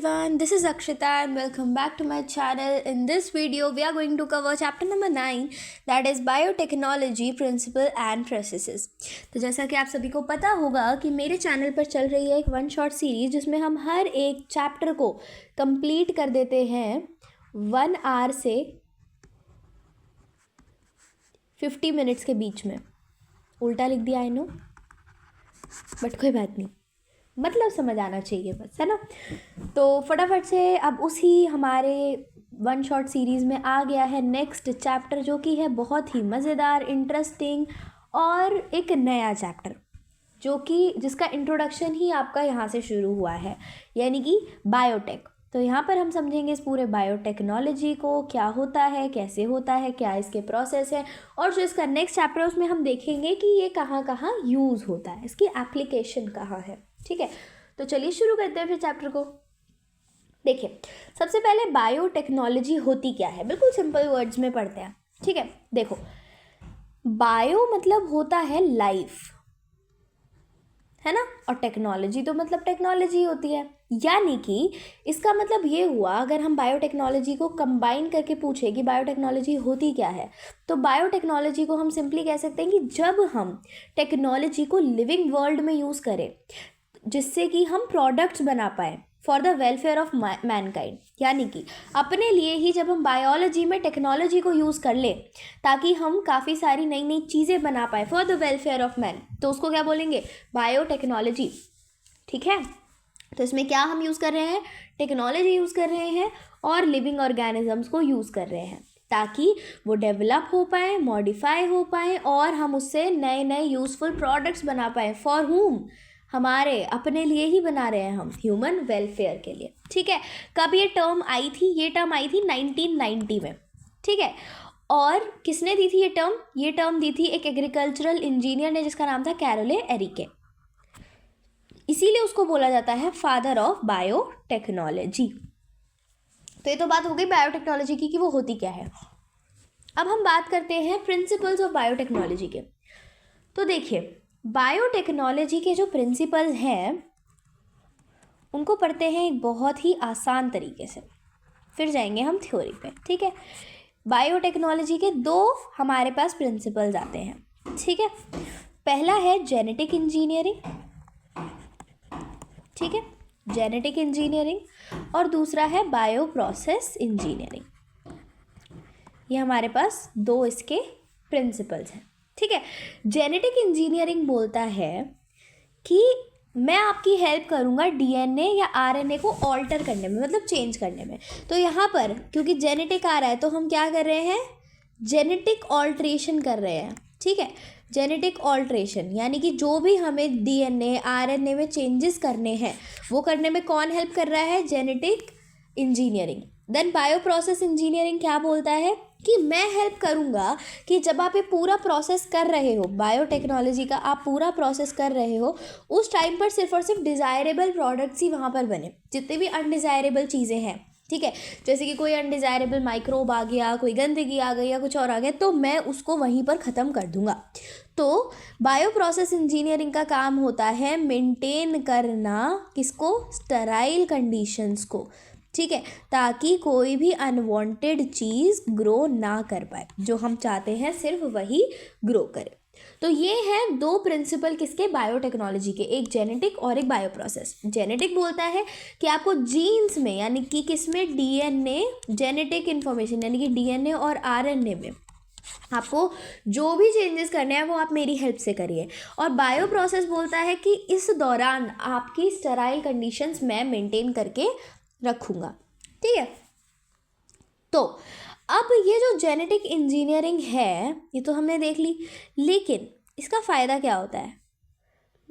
everyone, this is Akshita and welcome back to my channel. In this video, we are going to cover chapter number 9, that is Biotechnology Principle and Processes. तो जैसा कि आप सभी को पता होगा कि मेरे चैनल पर चल रही है एक वन शॉट सीरीज जिसमें हम हर एक चैप्टर को कंप्लीट कर देते हैं 1 आवर से 50 मिनट्स के बीच में. उल्टा लिख दिया आई नो, बट कोई बात नहीं, मतलब समझ आना चाहिए बस, है ना. तो फटाफट से अब उसी हमारे वन शॉट सीरीज़ में आ गया है नेक्स्ट चैप्टर, जो कि है बहुत ही मज़ेदार, इंटरेस्टिंग और एक नया चैप्टर, जो कि जिसका इंट्रोडक्शन ही आपका यहाँ से शुरू हुआ है, यानी कि बायोटेक. तो यहाँ पर हम समझेंगे इस पूरे बायोटेक्नोलॉजी को, क्या होता है, कैसे होता है, क्या इसके प्रोसेस है, और जो इसका नेक्स्ट चैप्टर है उसमें हम देखेंगे कि ये कहाँ कहाँ यूज़ होता है, इसकी एप्लीकेशन कहाँ है. ठीक है, तो चलिए शुरू करते हैं फिर चैप्टर को. देखिए, सबसे पहले बायोटेक्नोलॉजी होती क्या है, बिल्कुल सिंपल वर्ड्स में पढ़ते हैं. ठीक है, देखो, बायो मतलब होता है लाइफ, है ना, और टेक्नोलॉजी तो मतलब टेक्नोलॉजी होती है. यानी कि इसका मतलब ये हुआ, अगर हम बायोटेक्नोलॉजी को कंबाइन करके पूछे कि बायोटेक्नोलॉजी होती क्या है, तो बायोटेक्नोलॉजी को हम सिंपली कह सकते हैं कि जब हम टेक्नोलॉजी को लिविंग वर्ल्ड में यूज़ करें जिससे कि हम प्रोडक्ट्स बना पाएँ for the welfare of Mankind, यानी कि अपने लिए ही जब हम बायोलॉजी में टेक्नोलॉजी को यूज़ कर ले ताकि हम काफ़ी सारी नई नई चीज़ें बना पाए for the welfare of man, तो उसको क्या बोलेंगे, बायोटेक्नोलॉजी. ठीक है, तो इसमें क्या हम यूज़ कर रहे हैं, टेक्नोलॉजी यूज़ कर रहे हैं और लिविंग ऑर्गेनिजम्स को यूज़ कर रहे हैं ताकि वो डेवलप हो पाए, मॉडिफाई हो पाए और हम उससे नए नए यूज़फुल प्रोडक्ट्स बना पाएँ. फॉर हुम, हमारे अपने लिए ही बना रहे हैं हम, ह्यूमन वेलफेयर के लिए. ठीक है, कब ये टर्म आई थी, ये टर्म आई थी 1990 में. ठीक है, और किसने दी थी ये टर्म दी थी एक एग्रीकल्चरल इंजीनियर ने जिसका नाम था कैरोले एरिके. इसीलिए उसको बोला जाता है फादर ऑफ बायोटेक्नोलॉजी. तो ये तो बात हो गई बायोटेक्नोलॉजी की कि वो होती क्या है. अब हम बात करते हैं प्रिंसिपल्स ऑफ बायोटेक्नोलॉजी के. तो देखिए, बायोटेक्नोलॉजी के जो प्रिंसिपल्स हैं उनको पढ़ते हैं एक बहुत ही आसान तरीके से, फिर जाएंगे हम थ्योरी पे. ठीक है, बायोटेक्नोलॉजी के 2 हमारे पास प्रिंसिपल्स आते हैं. ठीक है, पहला है जेनेटिक इंजीनियरिंग. ठीक है, जेनेटिक इंजीनियरिंग, और दूसरा है बायो प्रोसेस इंजीनियरिंग. ये हमारे पास 2 इसके प्रिंसिपल्स हैं. ठीक है, जेनेटिक इंजीनियरिंग बोलता है कि मैं आपकी हेल्प करूंगा डीएनए या आरएनए को ऑल्टर करने में, मतलब चेंज करने में. तो यहाँ पर क्योंकि जेनेटिक आ रहा है तो हम क्या कर रहे हैं, जेनेटिक ऑल्ट्रेशन कर रहे हैं. ठीक है, जेनेटिक ऑल्ट्रेशन यानी कि जो भी हमें डीएनए आरएनए में चेंजेस करने हैं वो करने में कौन हेल्प कर रहा है, genetic engineering. Then bio process engineering क्या बोलता है कि मैं हेल्प करूँगा कि जब आप ये पूरा प्रोसेस कर रहे हो, बायोटेक्नोलॉजी का आप पूरा प्रोसेस कर रहे हो, उस टाइम पर सिर्फ और सिर्फ डिज़ायरेबल प्रोडक्ट्स ही वहाँ पर बने, जितने भी अनडिज़ायरेबल चीज़ें हैं. ठीक है, जैसे कि कोई अनडिज़ायरेबल माइक्रोब आ गया, कोई गंदगी आ गई या कुछ और आ गया, तो मैं उसको वहीं पर ख़त्म कर दूँगा. तो बायो प्रोसेस इंजीनियरिंग का काम होता है मेंटेन करना किसको, स्टेराइल कंडीशंस को. ठीक है, ताकि कोई भी अनवांटेड चीज़ ग्रो ना कर पाए, जो हम चाहते हैं सिर्फ वही ग्रो करे. तो ये हैं 2 प्रिंसिपल किसके, बायोटेक्नोलॉजी के, एक जेनेटिक और एक बायो प्रोसेस. जेनेटिक बोलता है कि आपको जीन्स में, यानी कि किसमें, डीएनए, जेनेटिक इन्फॉर्मेशन यानी कि डीएनए और आरएनए में आपको जो भी चेंजेस करने हैं वो आप मेरी हेल्प से करिए. और बायो प्रोसेस बोलता है कि इस दौरान आपकी स्टेराइल कंडीशंस मैं मेंटेन करके रखूँगा. ठीक है, तो अब ये जो जेनेटिक इंजीनियरिंग है ये तो हमने देख ली, लेकिन इसका फ़ायदा क्या होता है,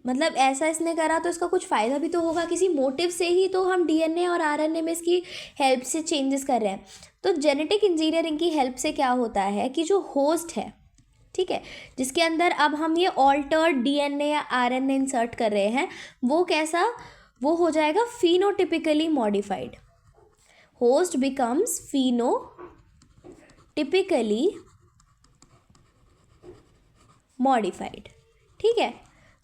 मतलब ऐसा इसने करा तो इसका कुछ फ़ायदा भी तो होगा, किसी मोटिव से ही तो हम डीएनए और आरएनए में इसकी हेल्प से चेंजेस कर रहे हैं. तो जेनेटिक इंजीनियरिंग की हेल्प से क्या होता है कि जो होस्ट है, ठीक है, जिसके अंदर अब हम ये ऑल्टर्ड डीएनए या आरएनए इंसर्ट कर रहे हैं, वो कैसा, वो हो जाएगा phenotypically modified. Host becomes phenotypically modified. ठीक है,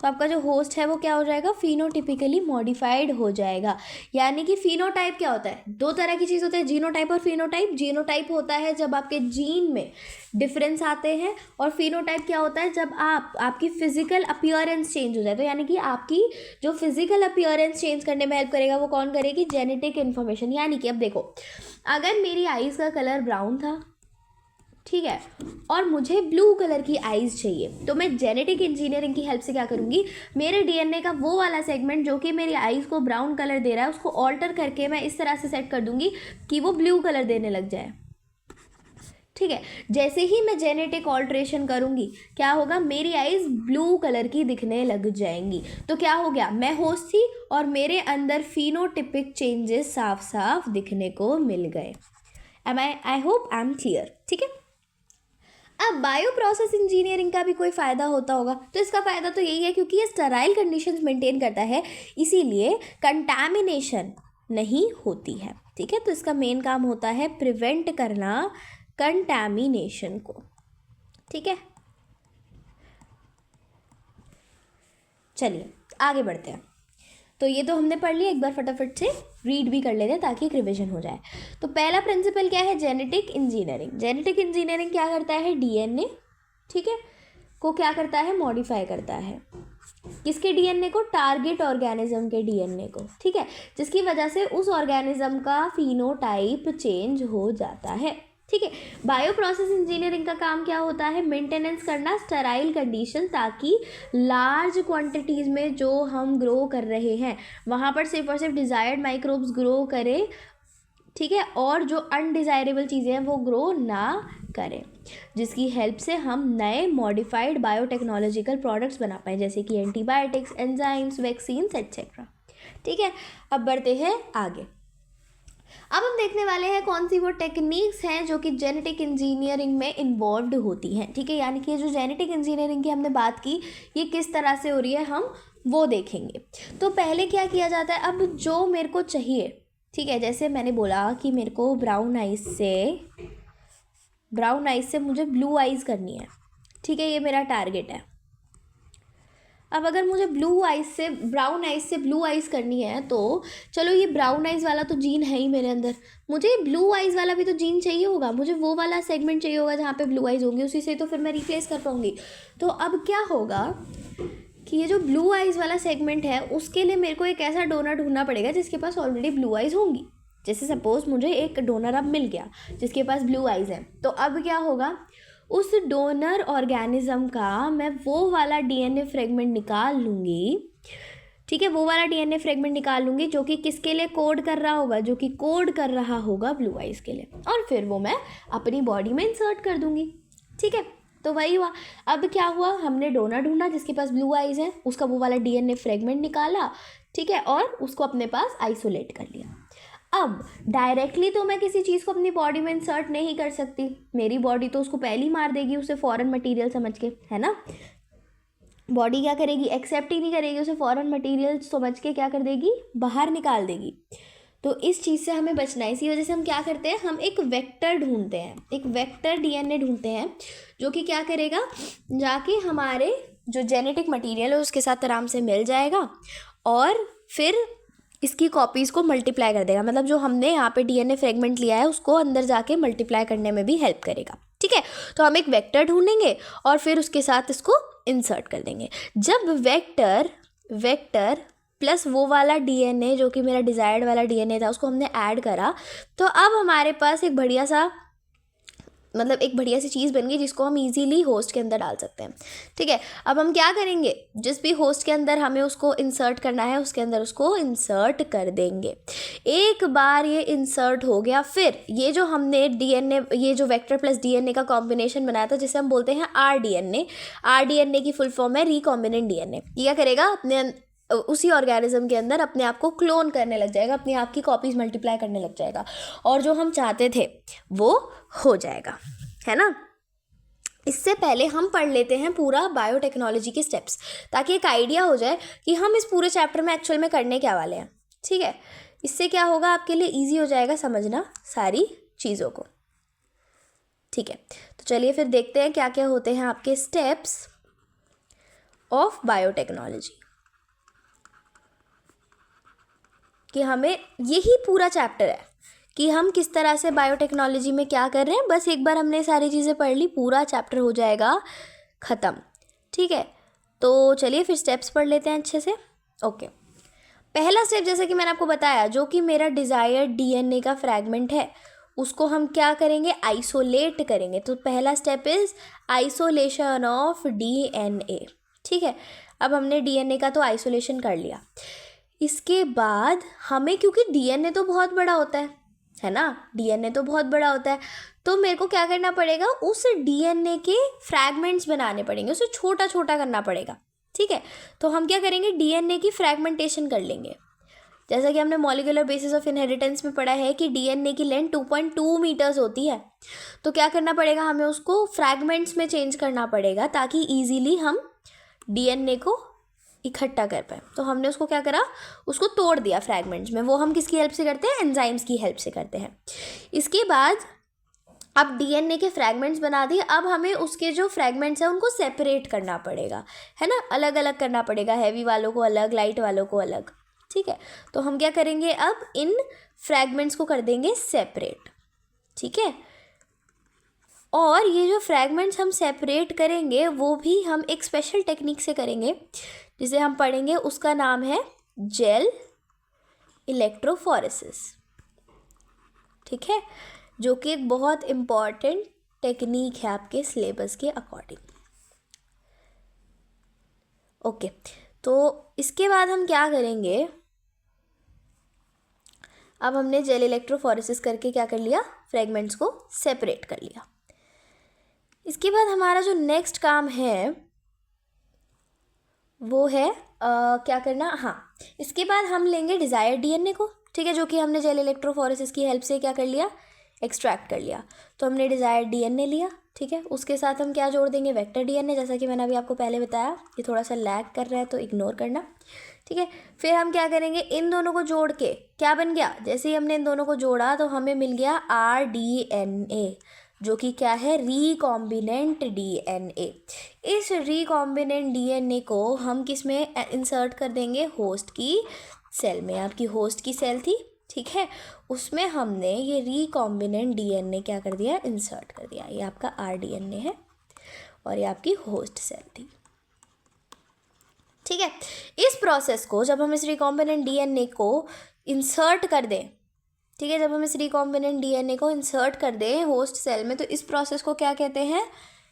तो आपका जो होस्ट है वो क्या हो जाएगा, फिनोटिपिकली मॉडिफाइड हो जाएगा। यानी कि फिनोटाइप क्या होता है, दो तरह की चीज़ होती है, जीनोटाइप और फिनोटाइप। जीनोटाइप होता है जब आपके जीन में डिफरेंस आते हैं, और फिनोटाइप क्या होता है, जब आपकी फिजिकल अपीयरेंस चेंज हो जाए। तो यानी कि आपकी जो फिजिकल अपीयरेंस चेंज करने में हेल्प करेगा वो कौन करेगी, जेनेटिक इन्फॉर्मेशन। यानी कि अब देखो, अगर मेरी आईज़ का कलर ब्राउन था, ठीक है, और मुझे ब्लू कलर की आईज़ चाहिए, तो मैं जेनेटिक इंजीनियरिंग की हेल्प से क्या करूँगी, मेरे डीएनए का वो वाला सेगमेंट जो कि मेरी आईज़ को ब्राउन कलर दे रहा है उसको ऑल्टर करके मैं इस तरह से सेट कर दूँगी कि वो ब्लू कलर देने लग जाए। ठीक है, जैसे ही मैं जेनेटिक ऑल्ट्रेशन करूँगी क्या होगा, मेरी आईज़ ब्लू कलर की दिखने लग जाएंगी। तो क्या हो गया, मैं होस्ट थी और मेरे अंदर फिनोटिपिक चेंजेस साफ साफ दिखने को मिल गए। I hope I am clear. ठीक है, अब बायो प्रोसेस इंजीनियरिंग का भी कोई फ़ायदा होता होगा, तो इसका फ़ायदा तो यही है क्योंकि ये स्टराइल कंडीशंस मेंटेन करता है, इसीलिए कंटामिनेशन नहीं होती है। ठीक है, तो इसका मेन काम होता है प्रिवेंट करना कंटामिनेशन को। ठीक है, चलिए आगे बढ़ते हैं। तो ये तो हमने पढ़ लिया, एक बार फटाफट से रीड भी कर लेते हैं ताकि एक रिविजन हो जाए। तो पहला प्रिंसिपल क्या है, जेनेटिक इंजीनियरिंग। जेनेटिक इंजीनियरिंग क्या करता है, डीएनए, ठीक है, को क्या करता है, मॉडिफाई करता है। किसके डीएनए को, टारगेट ऑर्गेनिज्म के डीएनए को। ठीक है, जिसकी वजह से उस ऑर्गेनिज्म का फिनोटाइप चेंज हो जाता है। ठीक है, बायो प्रोसेस इंजीनियरिंग का काम क्या होता है, मेंटेनेंस करना स्टेराइल कंडीशन, ताकि लार्ज क्वांटिटीज़ में जो हम ग्रो कर रहे हैं वहाँ पर सिर्फ और सिर्फ डिज़ायर्ड माइक्रोब्स ग्रो करें। ठीक है, और जो अनडिज़ायरेबल चीज़ें हैं वो ग्रो ना करें, जिसकी हेल्प से हम नए मॉडिफाइड बायोटेक्नोलॉजिकल प्रोडक्ट्स बना पाएँ, जैसे कि एंटीबायोटिक्स, एंजाइम्स, वैक्सीन्स एट्सेट्रा। ठीक है, अब बढ़ते हैं आगे। अब हम देखने वाले हैं कौन सी वो टेक्निक्स हैं जो कि जेनेटिक इंजीनियरिंग में इन्वॉल्व होती हैं। ठीक है, यानी कि जो जेनेटिक इंजीनियरिंग की हमने बात की, ये किस तरह से हो रही है हम वो देखेंगे। तो पहले क्या किया जाता है, अब जो मेरे को चाहिए, ठीक है, जैसे मैंने बोला कि मेरे को ब्राउन आइज से मुझे ब्लू आइज़ करनी है। ठीक है, ये मेरा टारगेट है। अब अगर मुझे ब्राउन आइज़ से ब्लू आइज़ करनी है, तो चलो ये ब्राउन आइज़ वाला तो जीन है ही मेरे अंदर, मुझे ब्लू आइज़ वाला भी तो जीन चाहिए होगा, मुझे वो वाला सेगमेंट चाहिए होगा जहाँ पे ब्लू आइज़ होंगी, उसी से तो फिर मैं रिप्लेस कर पाऊँगी। तो अब क्या होगा कि ये जो ब्लू आइज़ वाला सेगमेंट है उसके लिए मेरे को एक ऐसा डोनर ढूंढना पड़ेगा जिसके पास ऑलरेडी ब्लू आइज़ होंगी। जैसे सपोज़ मुझे एक डोनर अब मिल गया जिसके पास ब्लू आइज़ है, तो अब क्या होगा, उस डोनर ऑर्गेनिज्म का मैं वो वाला डीएनए फ्रेगमेंट निकाल लूँगी। ठीक है, वो वाला डीएनए फ्रेगमेंट निकाल लूँगी जो कि किसके लिए कोड कर रहा होगा, जो कि कोड कर रहा होगा ब्लू आइज़ के लिए, और फिर वो मैं अपनी बॉडी में इंसर्ट कर दूँगी। ठीक है, तो वही हुआ। अब क्या हुआ, हमने डोनर ढूंढा जिसके पास ब्लू आइज़ है, उसका वो वाला डीएनए फ्रेगमेंट निकाला, ठीक है, और उसको अपने पास आइसोलेट कर लिया। अब डायरेक्टली तो मैं किसी चीज़ को अपनी बॉडी में इंसर्ट नहीं कर सकती, मेरी बॉडी तो उसको पहले ही मार देगी उसे फॉरेन मटेरियल समझ के, है ना। बॉडी क्या करेगी, एक्सेप्ट ही नहीं करेगी उसे, फॉरेन मटेरियल समझ के क्या कर देगी, बाहर निकाल देगी। तो इस चीज़ से हमें बचना है, इसी वजह से हम क्या करते हैं, हम एक वेक्टर ढूंढते हैं, एक वेक्टर डीएनए ढूंढते हैं जो कि क्या करेगा, जाके हमारे जो जेनेटिक मटेरियल है उसके साथ आराम से मिल जाएगा और फिर इसकी कॉपीज़ को मल्टीप्लाई कर देगा। मतलब जो हमने यहाँ पे डीएनए फ्रेगमेंट लिया है उसको अंदर जाके मल्टीप्लाई करने में भी हेल्प करेगा। ठीक है, तो हम एक वेक्टर ढूंढेंगे और फिर उसके साथ इसको इंसर्ट कर देंगे। जब वेक्टर प्लस वो वाला डीएनए जो कि मेरा डिज़ायर्ड वाला डीएनए था उसको हमने ऐड करा, तो अब हमारे पास एक बढ़िया सी चीज़ बन गई जिसको हम इजीली होस्ट के अंदर डाल सकते हैं। ठीक है, अब हम क्या करेंगे, जिस भी होस्ट के अंदर हमें उसको इंसर्ट करना है उसके अंदर उसको इंसर्ट कर देंगे। एक बार ये इंसर्ट हो गया, फिर ये जो हमने डीएनए, ये जो वेक्टर प्लस डीएनए का कॉम्बिनेशन बनाया था जिसे हम बोलते हैं आरडीएनए की फुल फॉर्म है रिकॉम्बिनेंट डीएनए। ये क्या करेगा, अपने उसी ऑर्गेनिज्म के अंदर अपने आप को क्लोन करने लग जाएगा, अपने आप की कॉपीज़ मल्टीप्लाई करने लग जाएगा और जो हम चाहते थे वो हो जाएगा, है ना। इससे पहले हम पढ़ लेते हैं पूरा बायोटेक्नोलॉजी के स्टेप्स, ताकि एक आइडिया हो जाए कि हम इस पूरे चैप्टर में एक्चुअल में करने क्या वाले हैं। ठीक है, इससे क्या होगा, आपके लिए ईजी हो जाएगा समझना सारी चीज़ों को। ठीक है, तो चलिए फिर देखते हैं क्या क्या होते हैं आपके स्टेप्स। ऑफ बायोटेक्नोलॉजी, कि हमें यही पूरा चैप्टर है कि हम किस तरह से बायोटेक्नोलॉजी में क्या कर रहे हैं। बस एक बार हमने सारी चीज़ें पढ़ ली, पूरा चैप्टर हो जाएगा ख़त्म। ठीक है, तो चलिए फिर स्टेप्स पढ़ लेते हैं अच्छे से। ओके, पहला स्टेप जैसे कि मैंने आपको बताया, जो कि मेरा डिज़ायर्ड डीएनए का फ्रैगमेंट है उसको हम क्या करेंगे, आइसोलेट करेंगे। तो पहला step is isolation of DNA. ठीक है, अब हमने डीएनए का तो आइसोलेशन कर लिया। इसके बाद हमें, क्योंकि डीएनए तो बहुत बड़ा होता है ना, डीएनए तो बहुत बड़ा होता है, तो मेरे को क्या करना पड़ेगा, उस डीएनए के फ्रैगमेंट्स बनाने पड़ेंगे, उसे छोटा छोटा करना पड़ेगा। ठीक है, तो हम क्या करेंगे, डीएनए की फ्रैगमेंटेशन कर लेंगे। जैसा कि हमने मॉलिक्यूलर बेसिस ऑफ इनहेरिटेंस में पढ़ा है कि डीएनए की लेंथ 2.2 मीटर्स होती है। तो क्या करना पड़ेगा, हमें उसको फ्रैगमेंट्स में चेंज करना पड़ेगा ताकि ईजीली हम डीएनए को इकट्ठा कर पाए। तो हमने उसको क्या करा, उसको तोड़ दिया फ्रैगमेंट्स में। वो हम किसकी हेल्प से करते हैं, एंजाइम्स की हेल्प से करते हैं। इसके बाद अब डीएनए के फ्रैगमेंट्स बना दिए, अब हमें उसके जो फ्रैगमेंट्स हैं उनको सेपरेट करना पड़ेगा, है ना, अलग अलग करना पड़ेगा, हैवी वालों को अलग, लाइट वालों को अलग। ठीक है, तो हम क्या करेंगे, अब इन फ्रैगमेंट्स को कर देंगे सेपरेट। ठीक है, और ये जो फ्रैगमेंट्स हम सेपरेट करेंगे वो भी हम एक स्पेशल टेक्निक से करेंगे जिसे हम पढ़ेंगे, उसका नाम है जेल इलेक्ट्रोफोरेसिस। ठीक है, जो कि एक बहुत इम्पॉर्टेंट टेक्निक है आपके सिलेबस के अकॉर्डिंग। ओके, तो इसके बाद हम क्या करेंगे, अब हमने जेल इलेक्ट्रोफोरेसिस करके क्या कर लिया, फ्रैगमेंट्स को सेपरेट कर लिया। इसके बाद हमारा जो नेक्स्ट काम है वो है क्या करना, हाँ, इसके बाद हम लेंगे डिज़ायर्ड डीएनए को। ठीक है, जो कि हमने जेल इलेक्ट्रोफोरेसिस की हेल्प से क्या कर लिया, एक्सट्रैक्ट कर लिया। तो हमने डिज़ायर्ड डीएनए लिया। ठीक है, उसके साथ हम क्या जोड़ देंगे, वेक्टर डीएनए, जैसा कि मैंने अभी आपको पहले बताया। ये थोड़ा सा लैग कर रहा है तो इग्नोर करना। ठीक है, फिर हम क्या करेंगे, इन दोनों को जोड़ के क्या बन गया, जैसे ही हमने इन दोनों को जोड़ा तो हमें मिल गया आरडीएनए, जो कि क्या है, रिकॉम्बिनेंट डीएनए। इस रिकॉम्बिनेंट डीएनए को हम किस में इंसर्ट कर देंगे, होस्ट की सेल में। आपकी होस्ट की सेल थी, ठीक है, उसमें हमने ये रिकॉम्बिनेंट डीएनए क्या कर दिया, इंसर्ट कर दिया। ये आपका आरडीएनए है और ये आपकी होस्ट सेल थी। ठीक है, इस प्रोसेस को जब हम इस रिकॉम्बिनेंट डीएनए को इंसर्ट कर दें, ठीक है, जब हम इस रिकॉम्बिनेंट डीएनए को इंसर्ट कर दें होस्ट सेल में, तो इस प्रोसेस को क्या कहते हैं,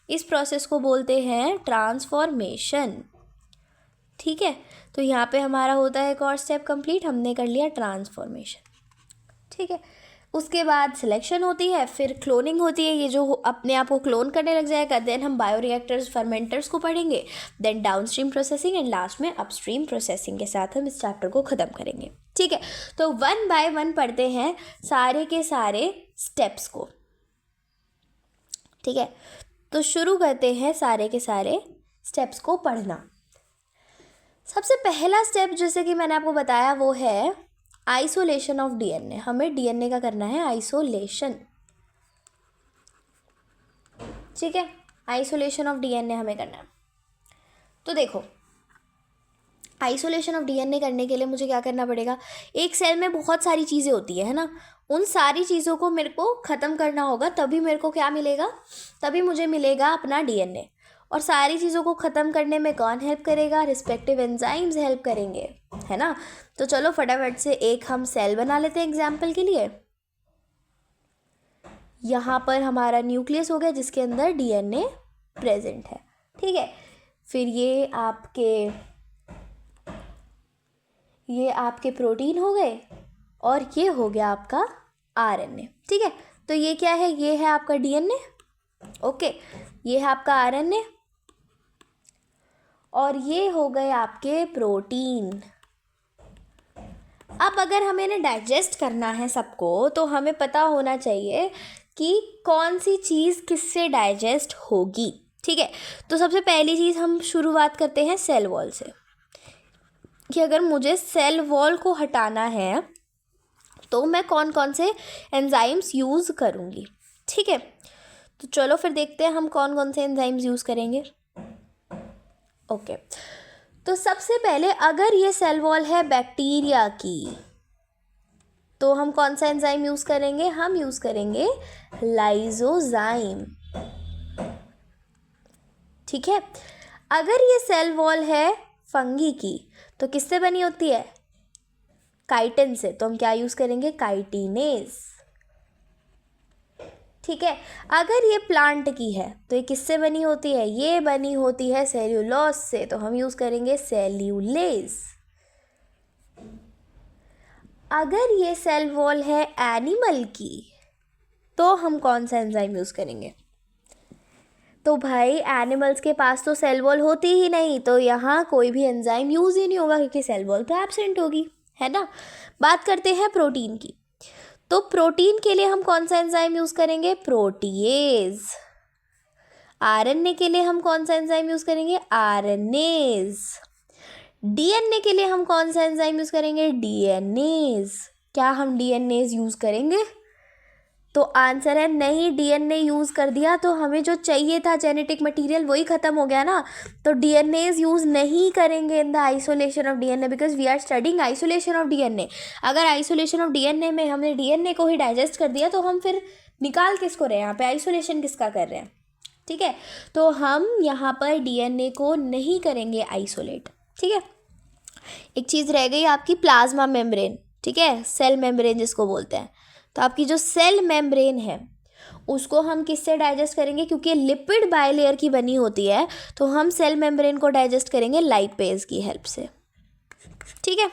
इस प्रोसेस को बोलते हैं ट्रांसफॉर्मेशन। ठीक है, तो यहाँ पे हमारा होता है एक और स्टेप कंप्लीट, हमने कर लिया ट्रांसफॉर्मेशन। ठीक है, उसके बाद सिलेक्शन होती है, फिर क्लोनिंग होती है, ये जो अपने आप को क्लोन करने लग जाएगा। देन हम बायोरिएक्टर्स, फर्मेंटर्स को पढ़ेंगे, then downstream processing and last में अपस्ट्रीम प्रोसेसिंग के साथ हम इस चैप्टर को ख़त्म करेंगे। ठीक है, तो 1 बाय 1 पढ़ते हैं सारे के सारे स्टेप्स को। ठीक है, तो शुरू करते हैं सारे के सारे स्टेप्स को पढ़ना। सबसे पहला स्टेप जैसे कि मैंने आपको बताया वो है आइसोलेशन ऑफ डीएनए। हमें डीएनए का करना है आइसोलेशन। ठीक है, आइसोलेशन ऑफ डीएनए हमें करना है। तो देखो, आइसोलेशन ऑफ डीएनए करने के लिए मुझे क्या करना पड़ेगा, एक सेल में बहुत सारी चीज़ें होती है ना, उन सारी चीज़ों को मेरे को ख़त्म करना होगा, तभी मेरे को क्या मिलेगा, तभी मुझे मिलेगा अपना डीएनए। और सारी चीज़ों को ख़त्म करने में कौन हेल्प करेगा, रिस्पेक्टिव एंजाइम्स हेल्प करेंगे, है ना। तो चलो फटाफट से एक हम सेल बना लेते हैं एग्जाम्पल के लिए। यहाँ पर हमारा न्यूक्लियस हो गया जिसके अंदर डीएनए प्रेजेंट है। ठीक है, फिर ये आपके प्रोटीन हो गए और ये हो गया आपका आरएनए। ठीक है, तो ये क्या है, ये है आपका डीएनए, ओके, ये है आपका आरएनए और ये हो गए आपके प्रोटीन। अब अगर हमें इन्हें डाइजेस्ट करना है सबको, तो हमें पता होना चाहिए कि कौन सी चीज़ किससे डाइजेस्ट होगी। ठीक है, तो सबसे पहली चीज़ हम शुरुआत करते हैं सेल वॉल से, कि अगर मुझे सेल वॉल को हटाना है तो मैं कौन कौन से एंजाइम्स यूज़ करूँगी। ठीक है, तो चलो फिर देखते हैं हम कौन कौन से एंजाइम्स यूज़ करेंगे। ओके, तो सबसे पहले अगर ये सेल वॉल है बैक्टीरिया की, तो हम कौन सा एंजाइम यूज़ करेंगे? हम यूज़ करेंगे लाइसोजाइम। ठीक है। अगर ये सेल वॉल है फंगी की, तो किससे बनी होती है? काइटिन से, तो हम क्या यूज़ करेंगे? काइटिनेज। ठीक है। अगर ये प्लांट की है, तो ये किससे बनी होती है? ये बनी होती है सेल्यूलोज से, तो हम यूज़ करेंगे सेल्यूलेज। अगर ये सेल वॉल है एनिमल की, तो हम कौन सा एंजाइम यूज़ करेंगे? तो भाई एनिमल्स के पास तो सेल वॉल होती ही नहीं, तो यहाँ कोई भी एंजाइम यूज़ ही नहीं होगा क्योंकि सेल वॉल तो एब्सेंट होगी, है ना। बात करते हैं प्रोटीन की, तो प्रोटीन के लिए हम कौन सा एंजाइम यूज़ करेंगे? प्रोटीएज। आरएनए के लिए हम कौन सा एंजाइम यूज़ करेंगे? आरएनएज। डीएनए के लिए हम कौन सा एंजाइम यूज़ करेंगे? डीएनएज। क्या हम डीएनएज यूज़ करेंगे? तो आंसर है नहीं। डीएनए यूज़ कर दिया तो हमें जो चाहिए था जेनेटिक मटेरियल वही ख़त्म हो गया ना, तो डीएनएज यूज़ नहीं करेंगे in the isolation of DNA, because we are studying isolation of DNA. अगर आइसोलेशन ऑफ डीएनए में हमने डीएनए को ही डाइजेस्ट कर दिया, तो हम फिर निकाल किसको रहे हैं? यहाँ पे आइसोलेशन किसका कर रहे हैं? ठीक है, तो हम यहाँ पर डीएनए को नहीं करेंगे आइसोलेट। ठीक है। एक चीज़ रह गई आपकी, प्लाज्मा मेम्ब्रेन। ठीक है, सेल मेम्ब्रेन जिसको बोलते हैं। तो आपकी जो सेल मेम्ब्रेन है उसको हम किससे डाइजेस्ट करेंगे? क्योंकि लिपिड बाइलेयर की बनी होती है, तो हम सेल मेम्ब्रेन को डाइजेस्ट करेंगे लाइपेज की हेल्प से। ठीक है,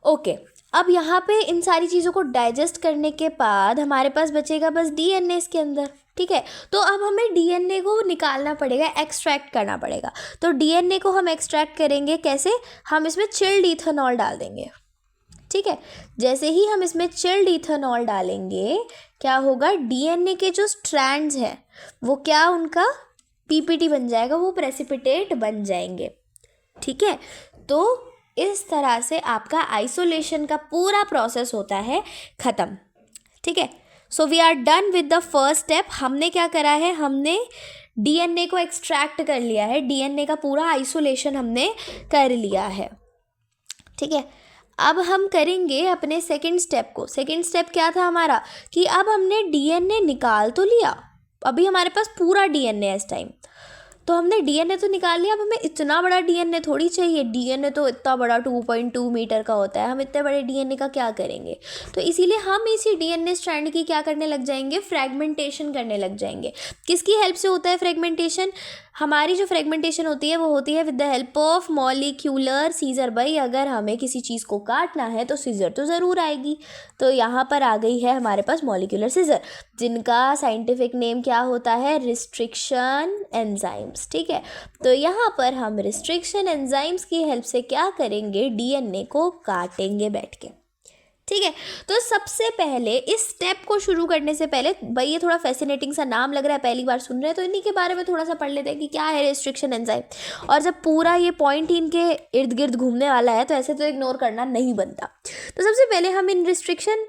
ओके। अब यहाँ पे इन सारी चीज़ों को डाइजेस्ट करने के बाद हमारे पास बचेगा बस डीएनए इसके अंदर। ठीक है, तो अब हमें डीएनए को निकालना पड़ेगा, एक्सट्रैक्ट करना पड़ेगा। तो डीएनए को हम एक्सट्रैक्ट करेंगे कैसे? हम इसमें चिल्ड इथेनॉल डाल देंगे। ठीक है, जैसे ही हम इसमें चिल्ड इथेनॉल डालेंगे, क्या होगा? डीएनए के जो स्ट्रैंड्स हैं वो क्या, उनका पीपीटी बन जाएगा, वो प्रेसिपिटेट बन जाएंगे। ठीक है, तो इस तरह से आपका आइसोलेशन का पूरा प्रोसेस होता है ख़त्म। ठीक है, so we are done with the first step. हमने क्या करा है? हमने डीएनए को एक्सट्रैक्ट कर लिया है, डीएनए का पूरा आइसोलेशन हमने कर लिया है। ठीक है, अब हम करेंगे अपने सेकंड स्टेप को। सेकंड स्टेप क्या था हमारा? कि अब हमने डीएनए निकाल तो लिया, अभी हमारे पास पूरा डीएनए है इस टाइम, तो हमने डीएनए तो निकाल लिया। अब हमें इतना बड़ा डीएनए थोड़ी चाहिए, डीएनए तो इतना बड़ा 2.2 मीटर का होता है, हम इतने बड़े डीएनए का क्या करेंगे? तो इसीलिए हम इसी डीएनए स्ट्रैंड की क्या करने लग जाएंगे? फ्रेगमेंटेशन करने लग जाएंगे। किसकी हेल्प से होता है फ्रेगमेंटेशन? हमारी जो फ्रेगमेंटेशन होती है वो होती है with the help of molecular scissor. भाई अगर हमें किसी चीज़ को काटना है तो सीजर तो ज़रूर आएगी, तो यहाँ पर आ गई है हमारे पास मॉलिक्यूलर सीजर, जिनका साइंटिफिक नेम क्या होता है? Restriction enzymes. ठीक है, तो यहाँ पर हम रिस्ट्रिक्शन एंजाइम्स की हेल्प से क्या करेंगे? डीएनए को काटेंगे बैठ के। ठीक है, तो सबसे पहले इस स्टेप को शुरू करने से पहले, भाई ये थोड़ा फैसिनेटिंग सा नाम लग रहा है, पहली बार सुन रहे हैं, तो इन्हीं के बारे में थोड़ा सा पढ़ लेते हैं कि क्या है रिस्ट्रिक्शन एंजाइम। और जब पूरा ये पॉइंट ही इनके इर्द गिर्द घूमने वाला है, तो ऐसे तो इग्नोर करना नहीं बनता। तो सबसे पहले हम इन रिस्ट्रिक्शन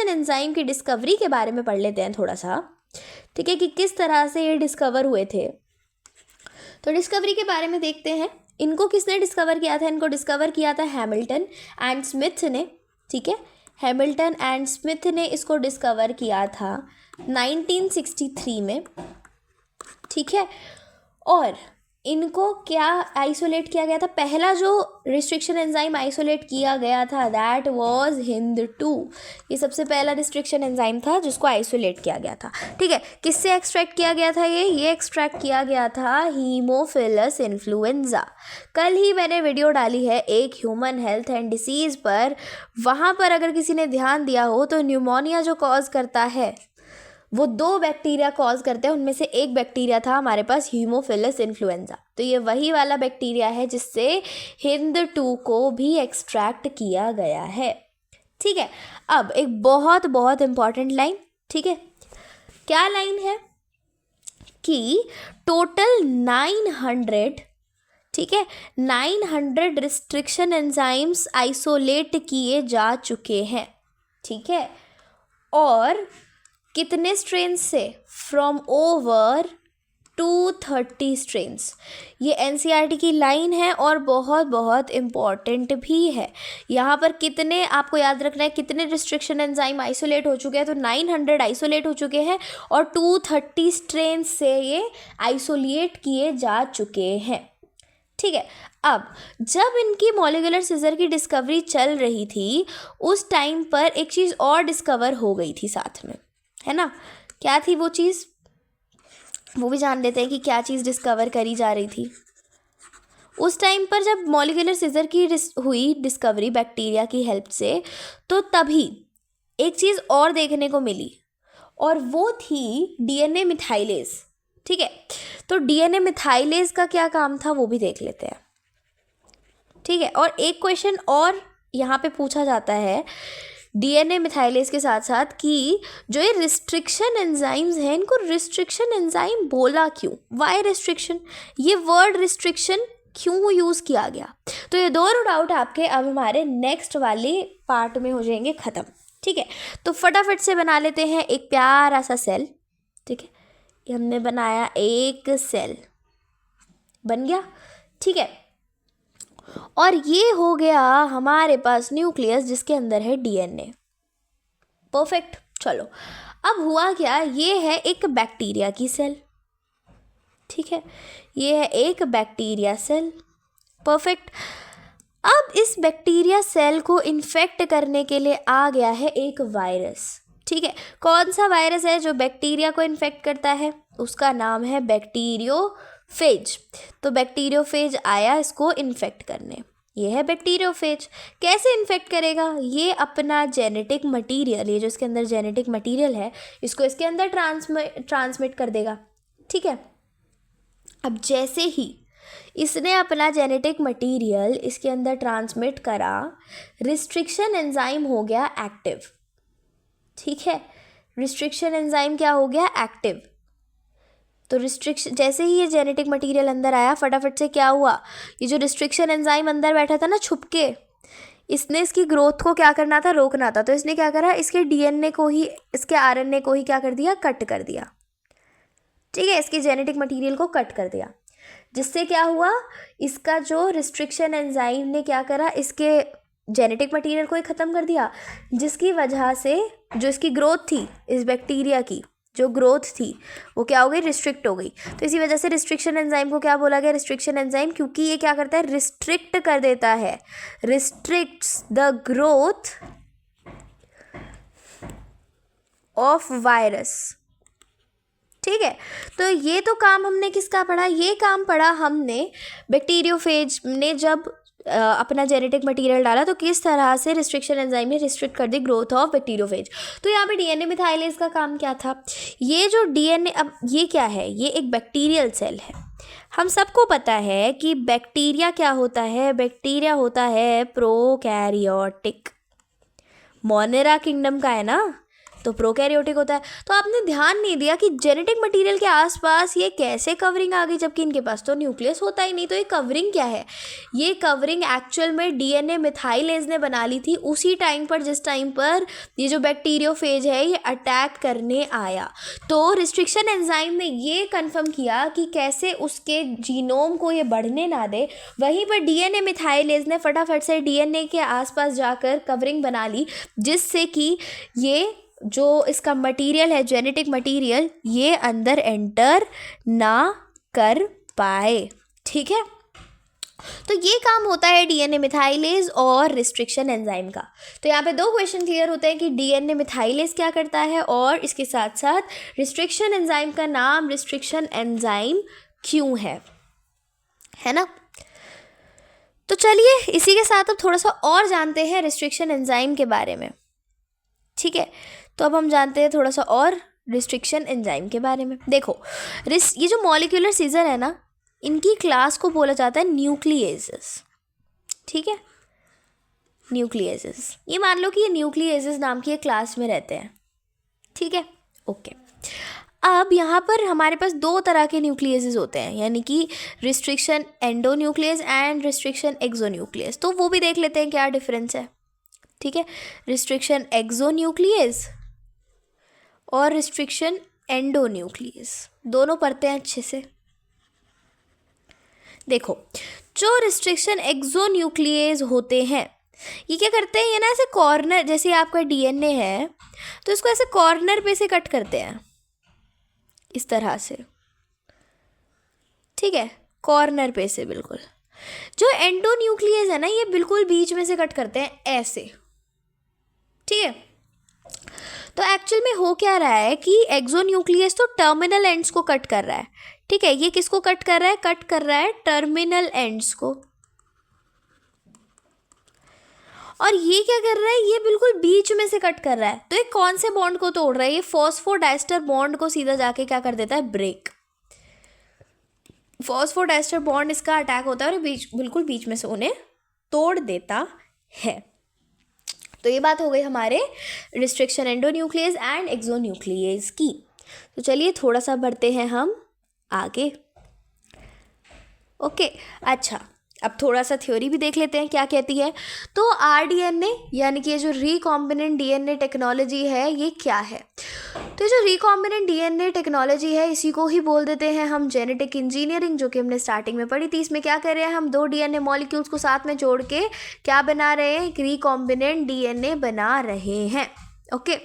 एंजाइम की डिस्कवरी के बारे में पढ़ लेते हैं थोड़ा सा। ठीक है, कि किस तरह से ये डिस्कवर हुए थे। तो डिस्कवरी के बारे में देखते हैं। इनको किसने डिस्कवर किया था? इनको डिस्कवर किया था हैमिल्टन एंड स्मिथ ने। ठीक है, हैमिल्टन एंड स्मिथ ने इसको डिस्कवर किया था 1963 में। ठीक है, और इनको क्या आइसोलेट किया गया था? पहला जो रिस्ट्रिक्शन एंजाइम आइसोलेट किया गया था दैट वाज HindII। ये सबसे पहला रिस्ट्रिक्शन एंजाइम था जिसको आइसोलेट किया गया था। ठीक है, किससे एक्सट्रैक्ट किया गया था? ये एक्सट्रैक्ट किया गया था हीमोफिलस इन्फ्लुएंजा। कल ही मैंने वीडियो डाली है एक ह्यूमन हेल्थ एंड डिसीज़ पर, वहाँ पर अगर किसी ने ध्यान दिया हो तो न्यूमोनिया जो कॉज करता है वो 2 बैक्टीरिया कॉज करते हैं, उनमें से एक बैक्टीरिया था हमारे पास हीमोफिलस इन्फ्लुएंजा। तो ये वही वाला बैक्टीरिया है जिससे HindII को भी एक्सट्रैक्ट किया गया है। ठीक है, अब एक बहुत बहुत इंपॉर्टेंट लाइन। ठीक है, क्या लाइन है? कि टोटल 900, ठीक है, 900 रिस्ट्रिक्शन एंजाइम्स आइसोलेट किए जा चुके हैं। ठीक है, और कितने स्ट्रेन से? From over 230 strains. ये एनसीईआरटी की लाइन है और बहुत बहुत इम्पॉर्टेंट भी है। यहाँ पर कितने आपको याद रखना है, कितने रिस्ट्रिक्शन एंजाइम आइसोलेट हो चुके हैं, तो 900 आइसोलेट हो चुके हैं और 230 स्ट्रेन्स से ये आइसोलेट किए जा चुके हैं। ठीक है, अब जब इनकी मॉलिक्यूलर सीजर की डिस्कवरी चल रही थी उस टाइम पर एक चीज़ और डिस्कवर हो गई थी साथ में, है ना। क्या थी वो चीज़, वो भी जान लेते हैं कि क्या चीज़ डिस्कवर करी जा रही थी उस टाइम पर जब मॉलिक्यूलर सीजर की हुई डिस्कवरी बैक्टीरिया की हेल्प से। तो तभी एक चीज़ और देखने को मिली और वो थी डीएनए मिथाइलेज। ठीक है, तो डीएनए मिथाइलेज का क्या काम था वो भी देख लेते हैं। ठीक है, और एक क्वेश्चन और यहाँ पे पूछा जाता है डीएनए मिथाइलेज के साथ साथ कि जो ये रिस्ट्रिक्शन एंजाइम्स हैं इनको रिस्ट्रिक्शन एंजाइम बोला क्यों, वाई रिस्ट्रिक्शन, ये वर्ड रिस्ट्रिक्शन क्यों यूज़ किया गया। तो ये दोनों डाउट आपके अब हमारे नेक्स्ट वाले पार्ट में हो जाएंगे ख़त्म। ठीक है, तो फटाफट से बना लेते हैं एक प्यारा सा सेल। ठीक है, ये हमने बनाया, एक सेल बन गया। ठीक है, और ये हो गया हमारे पास न्यूक्लियस जिसके अंदर है डीएनए। परफेक्ट। चलो अब हुआ क्या, ये है एक बैक्टीरिया की सेल। ठीक है, ये है एक बैक्टीरिया सेल। परफेक्ट। अब इस बैक्टीरिया सेल को इन्फेक्ट करने के लिए आ गया है एक वायरस। ठीक है, कौन सा वायरस है जो बैक्टीरिया को इन्फेक्ट करता है, उसका नाम है बैक्टीरियोफेज। तो बैक्टीरियोफेज आया इसको इन्फेक्ट करने, ये है बैक्टीरियोफेज। कैसे इन्फेक्ट करेगा, ये अपना जेनेटिक मटेरियल, ये जो इसके अंदर जेनेटिक मटेरियल है इसको इसके अंदर ट्रांसमिट कर देगा। ठीक है, अब जैसे ही इसने अपना जेनेटिक मटेरियल इसके अंदर ट्रांसमिट करा, रिस्ट्रिक्शन एंजाइम हो गया एक्टिव। ठीक है, रिस्ट्रिक्शन एंजाइम क्या हो गया, एक्टिव। तो रिस्ट्रिक्शन, जैसे ही ये जेनेटिक मटेरियल अंदर आया फटाफट से क्या हुआ, ये जो रिस्ट्रिक्शन एंजाइम अंदर बैठा था ना छुप के, इसने इसकी ग्रोथ को क्या करना था, रोकना था। तो इसने क्या करा, इसके डीएनए को ही, इसके आरएनए को ही क्या कर दिया, कट कर दिया। ठीक है, इसके जेनेटिक मटेरियल को कट कर दिया, जिससे क्या हुआ, इसका जो रिस्ट्रिक्शन एंजाइम ने क्या करा, इसके जेनेटिक मटेरियल को ही ख़त्म कर दिया, जिसकी वजह से जो इसकी ग्रोथ थी, इस बैक्टीरिया की जो ग्रोथ थी वो क्या हो गई, रिस्ट्रिक्ट हो गई। तो इसी वजह से रिस्ट्रिक्शन एंजाइम को क्या बोला गया, रिस्ट्रिक्शन एंजाइम, क्योंकि ये क्या करता है, रिस्ट्रिक्ट कर देता है, restricts the growth of virus. ठीक है, तो ये तो काम हमने किसका पढ़ा, ये काम पढ़ा हमने बैक्टीरियोफेज ने जब अपना जेनेटिक मटेरियल डाला तो किस तरह से रिस्ट्रिक्शन एंजाइम ने रिस्ट्रिक्ट कर दी ग्रोथ ऑफ बैक्टीरियोफेज। तो यहाँ पे डीएनए मिथाइलेज का काम क्या था, ये जो डीएनए, अब ये क्या है, ये एक बैक्टीरियल सेल है। हम सबको पता है कि बैक्टीरिया क्या होता है, बैक्टीरिया होता है प्रोकैरियोटिक, मोनेरा किंगडम का है ना, तो प्रोकैरियोटिक होता है। तो आपने ध्यान नहीं दिया कि जेनेटिक मटेरियल के आसपास ये कैसे कवरिंग आ गई, जबकि इनके पास तो न्यूक्लियस होता ही नहीं। तो ये कवरिंग क्या है, ये कवरिंग एक्चुअल में डीएनए मिथाइलेज ने बना ली थी उसी टाइम पर जिस टाइम पर ये जो बैक्टीरियोफेज है ये अटैक करने आया। तो रिस्ट्रिक्शन एंजाइम ने ये कन्फर्म किया कि कैसे उसके जीनोम को ये बढ़ने ना दे। वहीं पर डीएनए मिथाइलेज ने फटाफट से डीएनए के आसपास जाकर कवरिंग बना ली, जिससे कि ये जो इसका मटेरियल है, जेनेटिक मटेरियल, ये अंदर एंटर ना कर पाए। ठीक है, तो ये काम होता है डीएनए मिथाइलेज और रिस्ट्रिक्शन एंजाइम का। तो यहाँ पे दो क्वेश्चन क्लियर होते हैं कि डीएनए मिथाइलेज क्या करता है और इसके साथ साथ रिस्ट्रिक्शन एंजाइम का नाम रिस्ट्रिक्शन एंजाइम क्यों है ना। तो चलिए इसी के साथ अब थोड़ा सा और जानते हैं रिस्ट्रिक्शन एंजाइम के बारे में। ठीक है, तो अब हम जानते हैं थोड़ा सा और रिस्ट्रिक्शन एंजाइम के बारे में। देखो, ये जो मॉलिक्यूलर सीजर है ना, इनकी क्लास को बोला जाता है न्यूक्लियेजेस। ठीक है, न्यूक्लियेजेस, ये मान लो कि ये न्यूक्लियेजेस नाम की एक क्लास में रहते हैं। ठीक है, ओके। अब यहाँ पर हमारे पास दो तरह के न्यूक्लियेजेस होते हैं, यानी कि restriction endonuclease and restriction exonuclease. तो वो भी देख लेते हैं क्या डिफरेंस है। ठीक है, रिस्ट्रिक्शन एक्सोन्यूक्लियस और रिस्ट्रिक्शन एंडोन्यूक्लियस, दोनों पढ़ते हैं अच्छे से। देखो, जो रिस्ट्रिक्शन एक्सोन्यूक्लियस होते हैं ये क्या करते हैं, ये ना ऐसे कॉर्नर, जैसे आपका डीएनए है तो इसको ऐसे कॉर्नर पे से कट करते हैं इस तरह से, ठीक है, कॉर्नर पे से बिल्कुल। जो एंडोन्यूक्लियस है ना ये बिल्कुल बीच में से कट करते हैं ऐसे, ठीक है। तो एक्चुअल में हो क्या रहा है कि एक्सोन्यूक्लियस तो टर्मिनल एंड्स को कट कर रहा है, ठीक है। ये किसको कट कर रहा है, कट कर रहा है टर्मिनल एंड्स को। और ये क्या कर रहा है, ये बिल्कुल बीच में से कट कर रहा है। तो ये कौन से बॉन्ड को तोड़ रहा है, ये फॉस्फोडाइस्टर बॉन्ड को सीधा जाके क्या कर देता है, ब्रेक। फॉस्फोडाइस्टर बॉन्ड इसका अटैक होता है और बिल्कुल बीच में से उन्हें तोड़ देता है। तो ये बात हो गई हमारे रिस्ट्रिक्शन एंडोन्यूक्लियस एंड एक्सोन्यूक्लियस की। तो चलिए थोड़ा सा बढ़ते हैं हम आगे। ओके, अच्छा, अब थोड़ा सा थ्योरी भी देख लेते हैं क्या कहती है। तो आरडीएनए यानी कि ये जो रिकॉम्बिनेंट डीएनए टेक्नोलॉजी है ये क्या है। तो ये जो रिकॉम्बिनेंट डीएनए टेक्नोलॉजी है इसी को ही बोल देते हैं हम जेनेटिक इंजीनियरिंग, जो कि हमने स्टार्टिंग में पढ़ी थी। इसमें क्या कर रहे हैं, हम 2 डीएनए मॉलिक्यूल्स को साथ में जोड़ के क्या बना रहे हैं, एक रिकॉम्बिनेंट डीएनए बना रहे हैं। ओके,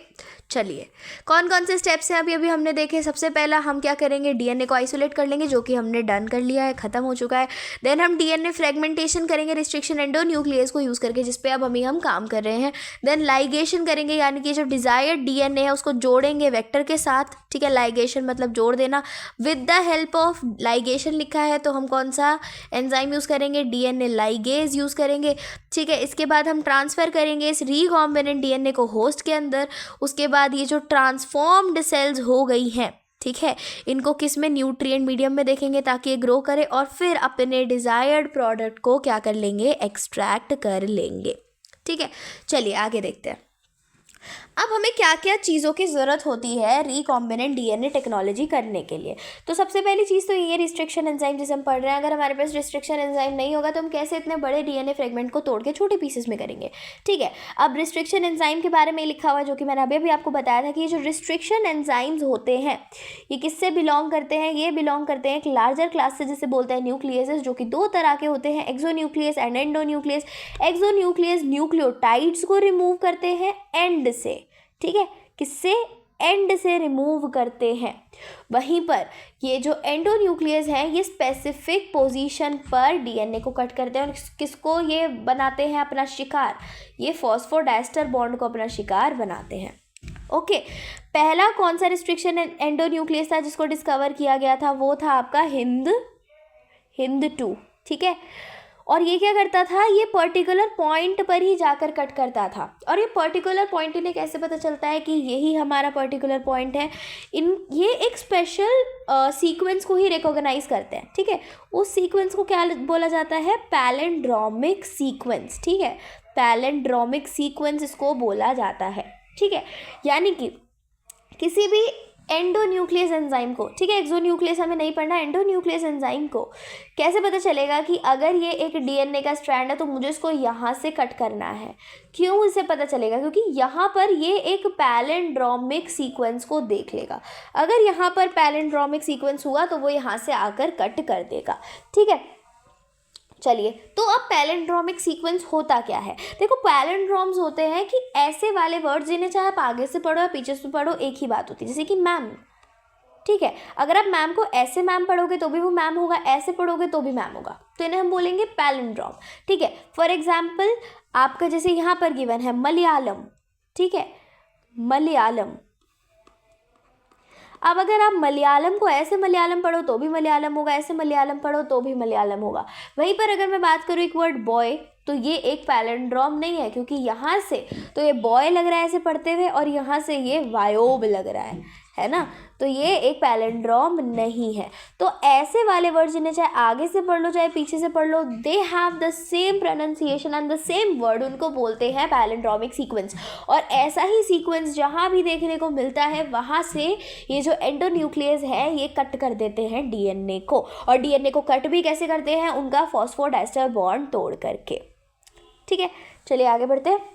चलिए कौन कौन से स्टेप्स हैं अभी हमने देखे। सबसे पहला हम क्या करेंगे, डीएनए को आइसोलेट कर लेंगे, जो कि हमने डन कर लिया है, खत्म हो चुका है। देन हम डीएनए फ्रेगमेंटेशन करेंगे रिस्ट्रिक्शन एंडोन्यूक्लियस को यूज़ करके, जिस पे अब हम काम कर रहे हैं। देन लाइगेशन करेंगे, यानी कि जो डिजायर्ड डीएनए है उसको जोड़ेंगे वेक्टर के साथ, ठीक है। लाइगेशन मतलब जोड़ देना। With the help of ligation लिखा है तो हम कौन सा एंजाइम यूज़ करेंगे, डीएनए लाइगेज यूज़ करेंगे, ठीक है। इसके बाद हम ट्रांसफ़र करेंगे इस रिकॉम्बिनेंट डीएनए को होस्ट के अंदर। उसके बाद ये जो ट्रांसफॉर्म्ड सेल्स हो गई हैं, ठीक है, इनको किस में, न्यूट्रिएंट मीडियम में देखेंगे ताकि ये ग्रो करे, और फिर अपने डिजायर्ड प्रोडक्ट को क्या कर लेंगे, एक्सट्रैक्ट कर लेंगे, ठीक है। चलिए आगे देखते हैं। अब हमें क्या क्या चीज़ों की ज़रूरत होती है रिकॉम्बिनेंट डीएनए टेक्नोलॉजी करने के लिए। तो सबसे पहली चीज़ तो ये रिस्ट्रिक्शन एंजाइम जिसे हम पढ़ रहे हैं। अगर हमारे पास रिस्ट्रिक्शन एंजाइम नहीं होगा तो हम कैसे इतने बड़े डीएनए फ्रेगमेंट को तोड़ के छोटे पीसेस में करेंगे, ठीक है। अब रिस्ट्रिक्शन एंजाइम के बारे में लिखा हुआ है, जो कि मैंने अभी आपको बताया था कि ये जो रिस्ट्रिक्शन एंजाइम्स होते हैं ये किससे बिलोंग करते हैं, ये बिलोंग करते हैं एक लार्जर क्लास से जिसे बोलते हैं न्यूक्लियसेस, जो कि 2 तरह के होते हैं, exonuclease and endonuclease. Exonuclease nucleotides को रिमूव करते हैं एंड से, ठीक है, किससे, एंड से रिमूव करते हैं। वहीं पर ये जो एंडोन्यूक्लियस है ये स्पेसिफिक पोजीशन पर डीएनए को कट करते हैं और किसको ये बनाते हैं अपना शिकार, ये फॉस्फोडाइस्टर बॉन्ड को अपना शिकार बनाते हैं। ओके, पहला कौन सा रिस्ट्रिक्शन एंडोन्यूक्लियस था जिसको डिस्कवर किया गया था, वो था आपका हिंद 2, ठीक है। और ये क्या करता था, ये पर्टिकुलर पॉइंट पर ही जाकर कट करता था। और ये पर्टिकुलर पॉइंट इन्हें कैसे पता चलता है कि यही हमारा पर्टिकुलर पॉइंट है, ये एक स्पेशल सीक्वेंस को ही रिकॉग्नाइज करते हैं, ठीक है। उस सीक्वेंस को क्या बोला जाता है, पैलिंड्रोमिक सीक्वेंस, ठीक है, पैलिंड्रोमिक सीक्वेंस इसको बोला जाता है, ठीक है। यानी कि किसी भी एंडोन्यूक्लियस एंजाइम को, ठीक है, एक्सोन्यूक्लियस हमें नहीं पढ़ना, एंडोन्यूक्लियस एंजाइम को कैसे पता चलेगा कि अगर ये एक डीएनए का स्ट्रैंड है तो मुझे इसको यहाँ से कट करना है। क्यों इसे पता चलेगा, क्योंकि यहाँ पर ये एक पैलिंड्रोमिक सीक्वेंस को देख लेगा। अगर यहाँ पर पैलिंड्रोमिक सीक्वेंस हुआ तो वो यहाँ से आकर कट कर देगा, ठीक है। चलिए, तो अब पैलिंड्रोमिक सीक्वेंस होता क्या है। देखो, पैलिंड्रोम्स होते हैं कि ऐसे वाले वर्ड्स जिन्हें चाहे आप आगे से पढ़ो या पीछे से पढ़ो एक ही बात होती है, जैसे कि मैम, ठीक है। अगर आप मैम को ऐसे मैम पढ़ोगे तो भी वो मैम होगा, ऐसे पढ़ोगे तो भी मैम होगा, तो इन्हें हम बोलेंगे पैलिंड्रोम, ठीक है। फॉर एग्जाम्पल आपका जैसे यहाँ पर गिवन है मलयालम, ठीक है, मलयालम। अब अगर आप मलयालम को ऐसे मलयालम पढ़ो तो भी मलयालम होगा, ऐसे मलयालम पढ़ो तो भी मलयालम होगा। वहीं पर अगर मैं बात करूँ एक वर्ड बॉय, तो ये एक पैलिंड्रोम नहीं है, क्योंकि यहाँ से तो ये बॉय लग रहा है ऐसे पढ़ते हुए और यहाँ से ये वायोब लग रहा है ना, तो ये एक पैलिंड्रोम नहीं है। तो ऐसे वाले वर्ड जिन्हें चाहे आगे से पढ़ लो चाहे पीछे से पढ़ लो, they have the same pronunciation and the same word, उनको बोलते हैं पैलिंड्रोमिक सीक्वेंस। और ऐसा ही सीक्वेंस जहाँ भी देखने को मिलता है वहाँ से ये जो एंडोन्यूक्लियस है ये कट कर देते हैं डीएनए को। और डीएनए को कट भी कैसे करते हैं, उनका फॉस्फोडाइस्टर बॉन्ड तोड़ करके, ठीक है। चलिए आगे बढ़ते हैं।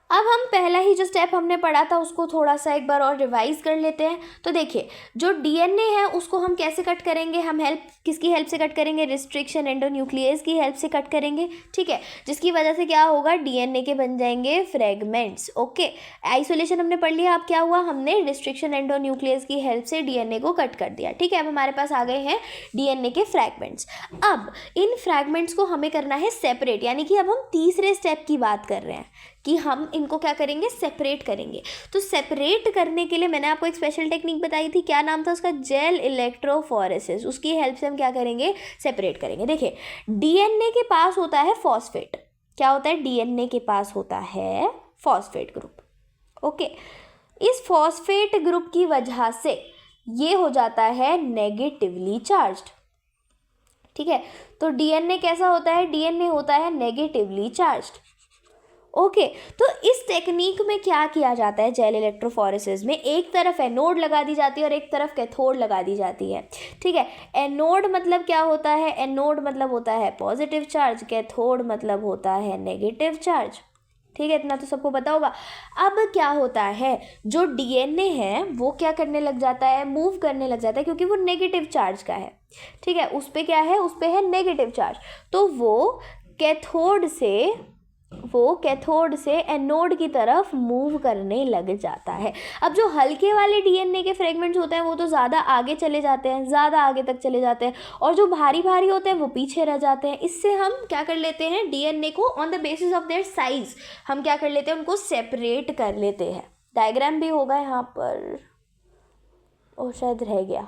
अब हम पहला ही जो स्टेप हमने पढ़ा था उसको थोड़ा सा एक बार और रिवाइज कर लेते हैं। तो देखिए, जो डीएनए है उसको हम कैसे कट करेंगे, हम किसकी हेल्प से कट करेंगे, रिस्ट्रिक्शन एंडोन्यूक्लियस की हेल्प से कट करेंगे, ठीक है, जिसकी वजह से क्या होगा, डीएनए के बन जाएंगे फ्रेगमेंट्स। ओके, आइसोलेशन हमने पढ़ लिया। अब क्या हुआ, हमने रिस्ट्रिक्शन एंडोन्यूक्लियस की हेल्प से डीएनए को कट कर दिया, ठीक है। अब हमारे पास आ गए हैं डीएनए के फ्रैगमेंट्स। अब इन फ्रैगमेंट्स को हमें करना है सेपरेट, यानी कि अब हम तीसरे स्टेप की बात कर रहे हैं कि हम इनको क्या करेंगे, सेपरेट करेंगे। तो सेपरेट करने के लिए मैंने आपको एक स्पेशल टेक्निक बताई थी, क्या नाम था उसका, जेल इलेक्ट्रोफोरेसिस। उसकी हेल्प से हम क्या करेंगे, सेपरेट करेंगे। देखिए, डीएनए के पास होता है फॉस्फेट। क्या होता है, डीएनए के पास होता है फॉस्फेट ग्रुप। ओके, इस फॉस्फेट ग्रुप की वजह से ये हो जाता है नेगेटिवली चार्ज्ड, ठीक है। तो डीएनए कैसा होता है, डीएनए होता है नेगेटिवली चार्ज्ड। ओके, तो इस टेक्निक में क्या किया जाता है, जेल इलेक्ट्रोफोरेसिस में एक तरफ एनोड लगा दी जाती है और एक तरफ कैथोड लगा दी जाती है, ठीक है। एनोड मतलब क्या होता है, एनोड मतलब होता है पॉजिटिव चार्ज, कैथोड मतलब होता है नेगेटिव चार्ज, ठीक है। इतना तो सबको पता होगा। अब क्या होता है, जो डीएनए है वो क्या करने लग जाता है, मूव करने लग जाता है, क्योंकि वो नेगेटिव चार्ज का है, ठीक है। उस पर क्या है, उस पर है नेगेटिव चार्ज, तो वो कैथोड से एनोड की तरफ मूव करने लग जाता है। अब जो हल्के वाले डीएनए के फ्रेगमेंट्स होते हैं वो तो ज़्यादा आगे चले जाते हैं, ज़्यादा आगे तक चले जाते हैं, और जो भारी भारी होते हैं वो पीछे रह जाते हैं। इससे हम क्या कर लेते हैं, डीएनए को on the basis of their size हम क्या कर लेते हैं, उनको सेपरेट कर लेते हैं। डायग्राम भी होगा यहाँ पर, और शायद रह गया।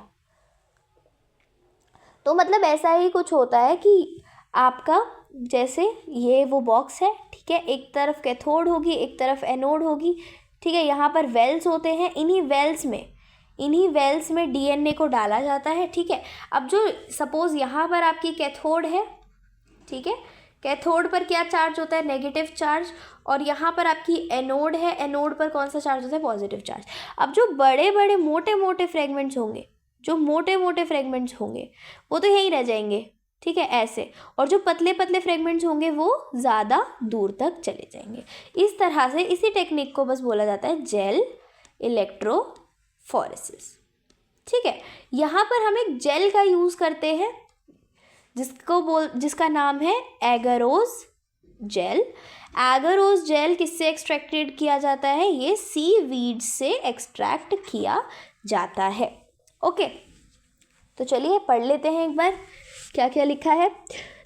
तो मतलब ऐसा ही कुछ होता है कि आपका जैसे ये वो बॉक्स है, ठीक है, एक तरफ कैथोड होगी, एक तरफ एनोड होगी, ठीक है। यहाँ पर वेल्स होते हैं, इन्हीं वेल्स में डीएनए को डाला जाता है, ठीक है। अब जो सपोज यहाँ पर आपकी कैथोड है, ठीक है, कैथोड पर क्या चार्ज होता है, नेगेटिव चार्ज, और यहाँ पर आपकी एनोड है, एनोड पर कौन सा चार्ज होता है, पॉजिटिव चार्ज। अब जो बड़े बड़े मोटे मोटे फ्रेगमेंट्स होंगे वो तो यहीं रह जाएंगे, ठीक है, ऐसे, और जो पतले पतले फ्रेगमेंट्स होंगे वो ज़्यादा दूर तक चले जाएंगे। इस तरह से इसी टेक्निक को बस बोला जाता है जेल इलेक्ट्रोफोरेसिस, ठीक है। यहाँ पर हम एक जेल का यूज़ करते हैं जिसका नाम है एगरोज जेल। एगरोज जेल किससे एक्सट्रैक्टेड किया जाता है, ये सीवीड से एक्सट्रैक्ट किया जाता है। ओके, तो चलिए पढ़ लेते हैं एक बार क्या क्या लिखा है।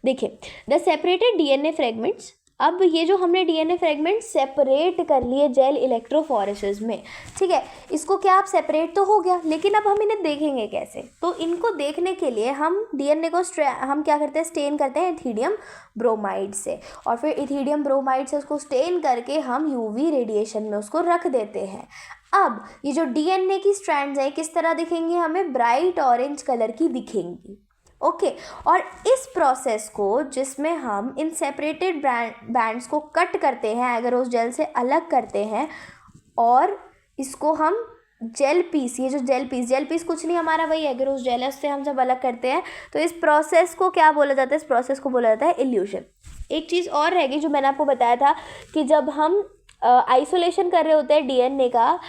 देखिए, द सेपरेटेड डीएनए फ्रेगमेंट्स, अब ये जो हमने डीएनए फ्रेगमेंट सेपरेट कर लिए जेल इलेक्ट्रोफोरेसिस में, ठीक है, इसको क्या आप सेपरेट तो हो गया, लेकिन अब हम इन्हें देखेंगे कैसे। तो इनको देखने के लिए हम डीएनए को हम क्या करते हैं, स्टेन करते हैं इथीडियम ब्रोमाइड से, और फिर इथीडियम ब्रोमाइड से उसको स्टेन करके हम यूवी रेडिएशन में उसको रख देते हैं। अब ये जो डीएनए की स्ट्रैंड्स हैं किस तरह दिखेंगी, हमें ब्राइट ऑरेंज कलर की दिखेंगी। ओके, और इस प्रोसेस को जिसमें हम इन सेपरेटेड बैंड्स को कट करते हैं, एगरोज जेल से अलग करते हैं, और इसको हम जेल पीस, ये जो जेल पीस कुछ नहीं, हमारा वही एगरोज जेल है, उससे हम जब अलग करते हैं तो इस प्रोसेस को क्या बोला जाता है, इस प्रोसेस को बोला जाता है इल्यूशन। एक चीज़ और रहेगी जो मैंने आपको बताया था कि जब हम आइसोलेशन कर रहे होते हैं डीएनए का,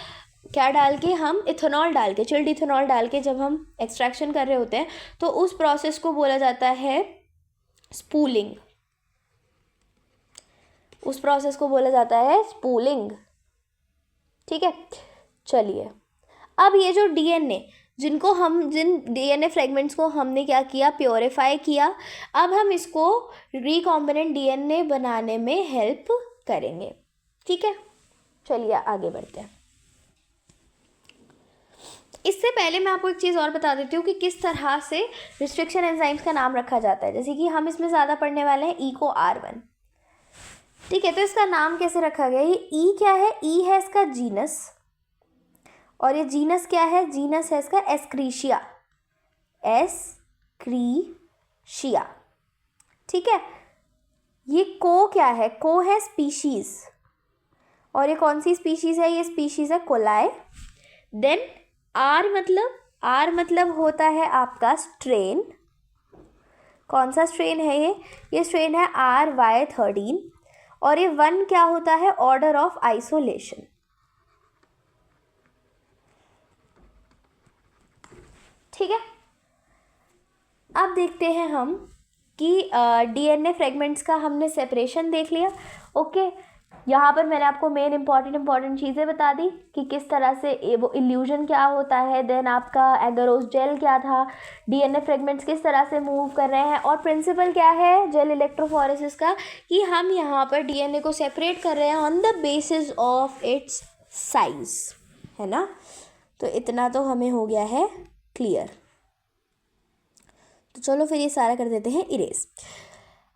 क्या डाल के, हम इथेनॉल डाल के, चिल्ड इथेनॉल डाल के जब हम एक्सट्रैक्शन कर रहे होते हैं तो उस प्रोसेस को बोला जाता है स्पूलिंग। उस प्रोसेस को बोला जाता है स्पूलिंग, ठीक है। चलिए, अब ये जो डीएनए जिन डीएनए फ्रेगमेंट्स को हमने क्या किया, प्योरीफाई किया, अब हम इसको रिकॉम्बिनेंट डीएनए बनाने में हेल्प करेंगे, ठीक है। चलिए आगे बढ़ते हैं। इससे पहले मैं आपको एक चीज़ और बता देती हूँ कि किस तरह से रिस्ट्रिक्शन एंजाइम्स का नाम रखा जाता है। जैसे कि हम इसमें ज़्यादा पढ़ने वाले हैं EcoR1, ठीक है। तो इसका नाम कैसे रखा गया, ये E क्या है, E है इसका जीनस, और ये जीनस क्या है, जीनस है इसका एस्क्रीशिया, ठीक है। ये को क्या है, को है स्पीशीज़, और ये कौन सी स्पीशीज़ है, ये स्पीशीज़ है कोलाई। देन आर मतलब होता है आपका स्ट्रेन। कौन सा स्ट्रेन है ये स्ट्रेन है RY13, और ये 1 क्या होता है, ऑर्डर ऑफ आइसोलेशन। ठीक है, अब देखते हैं हम कि डीएनए फ्रेगमेंट्स का हमने सेपरेशन देख लिया। ओके, यहाँ पर मैंने आपको मेन इंपॉर्टेंट चीज़ें बता दी कि किस तरह से वो इल्यूजन क्या होता है, देन आपका एगरोस जेल क्या था, डीएनए फ्रेगमेंट्स किस तरह से मूव कर रहे हैं, और प्रिंसिपल क्या है जेल इलेक्ट्रोफोरेसिस का, कि हम यहाँ पर डीएनए को सेपरेट कर रहे हैं on the basis of its size, है ना। तो इतना तो हमें हो गया है क्लियर। तो चलो फिर ये सारा कर देते हैं इरेज।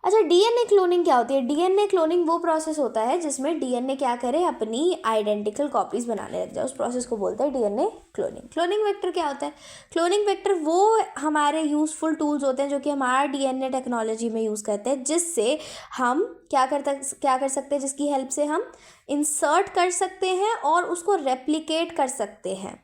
अच्छा, डीएनए क्लोनिंग क्या होती है? डीएनए क्लोनिंग वो प्रोसेस होता है जिसमें डीएनए क्या करे, अपनी आइडेंटिकल कॉपीज बनाने लग जाए, उस प्रोसेस को बोलते हैं डीएनए क्लोनिंग। क्लोनिंग वेक्टर क्या होता है? क्लोनिंग वेक्टर वो हमारे यूजफुल टूल्स होते हैं जो कि हमारा डीएनए टेक्नोलॉजी में यूज़ करते हैं, जिससे हम क्या कर सकते हैं, जिसकी हेल्प से हम इंसर्ट कर सकते हैं और उसको रेप्लिकेट कर सकते हैं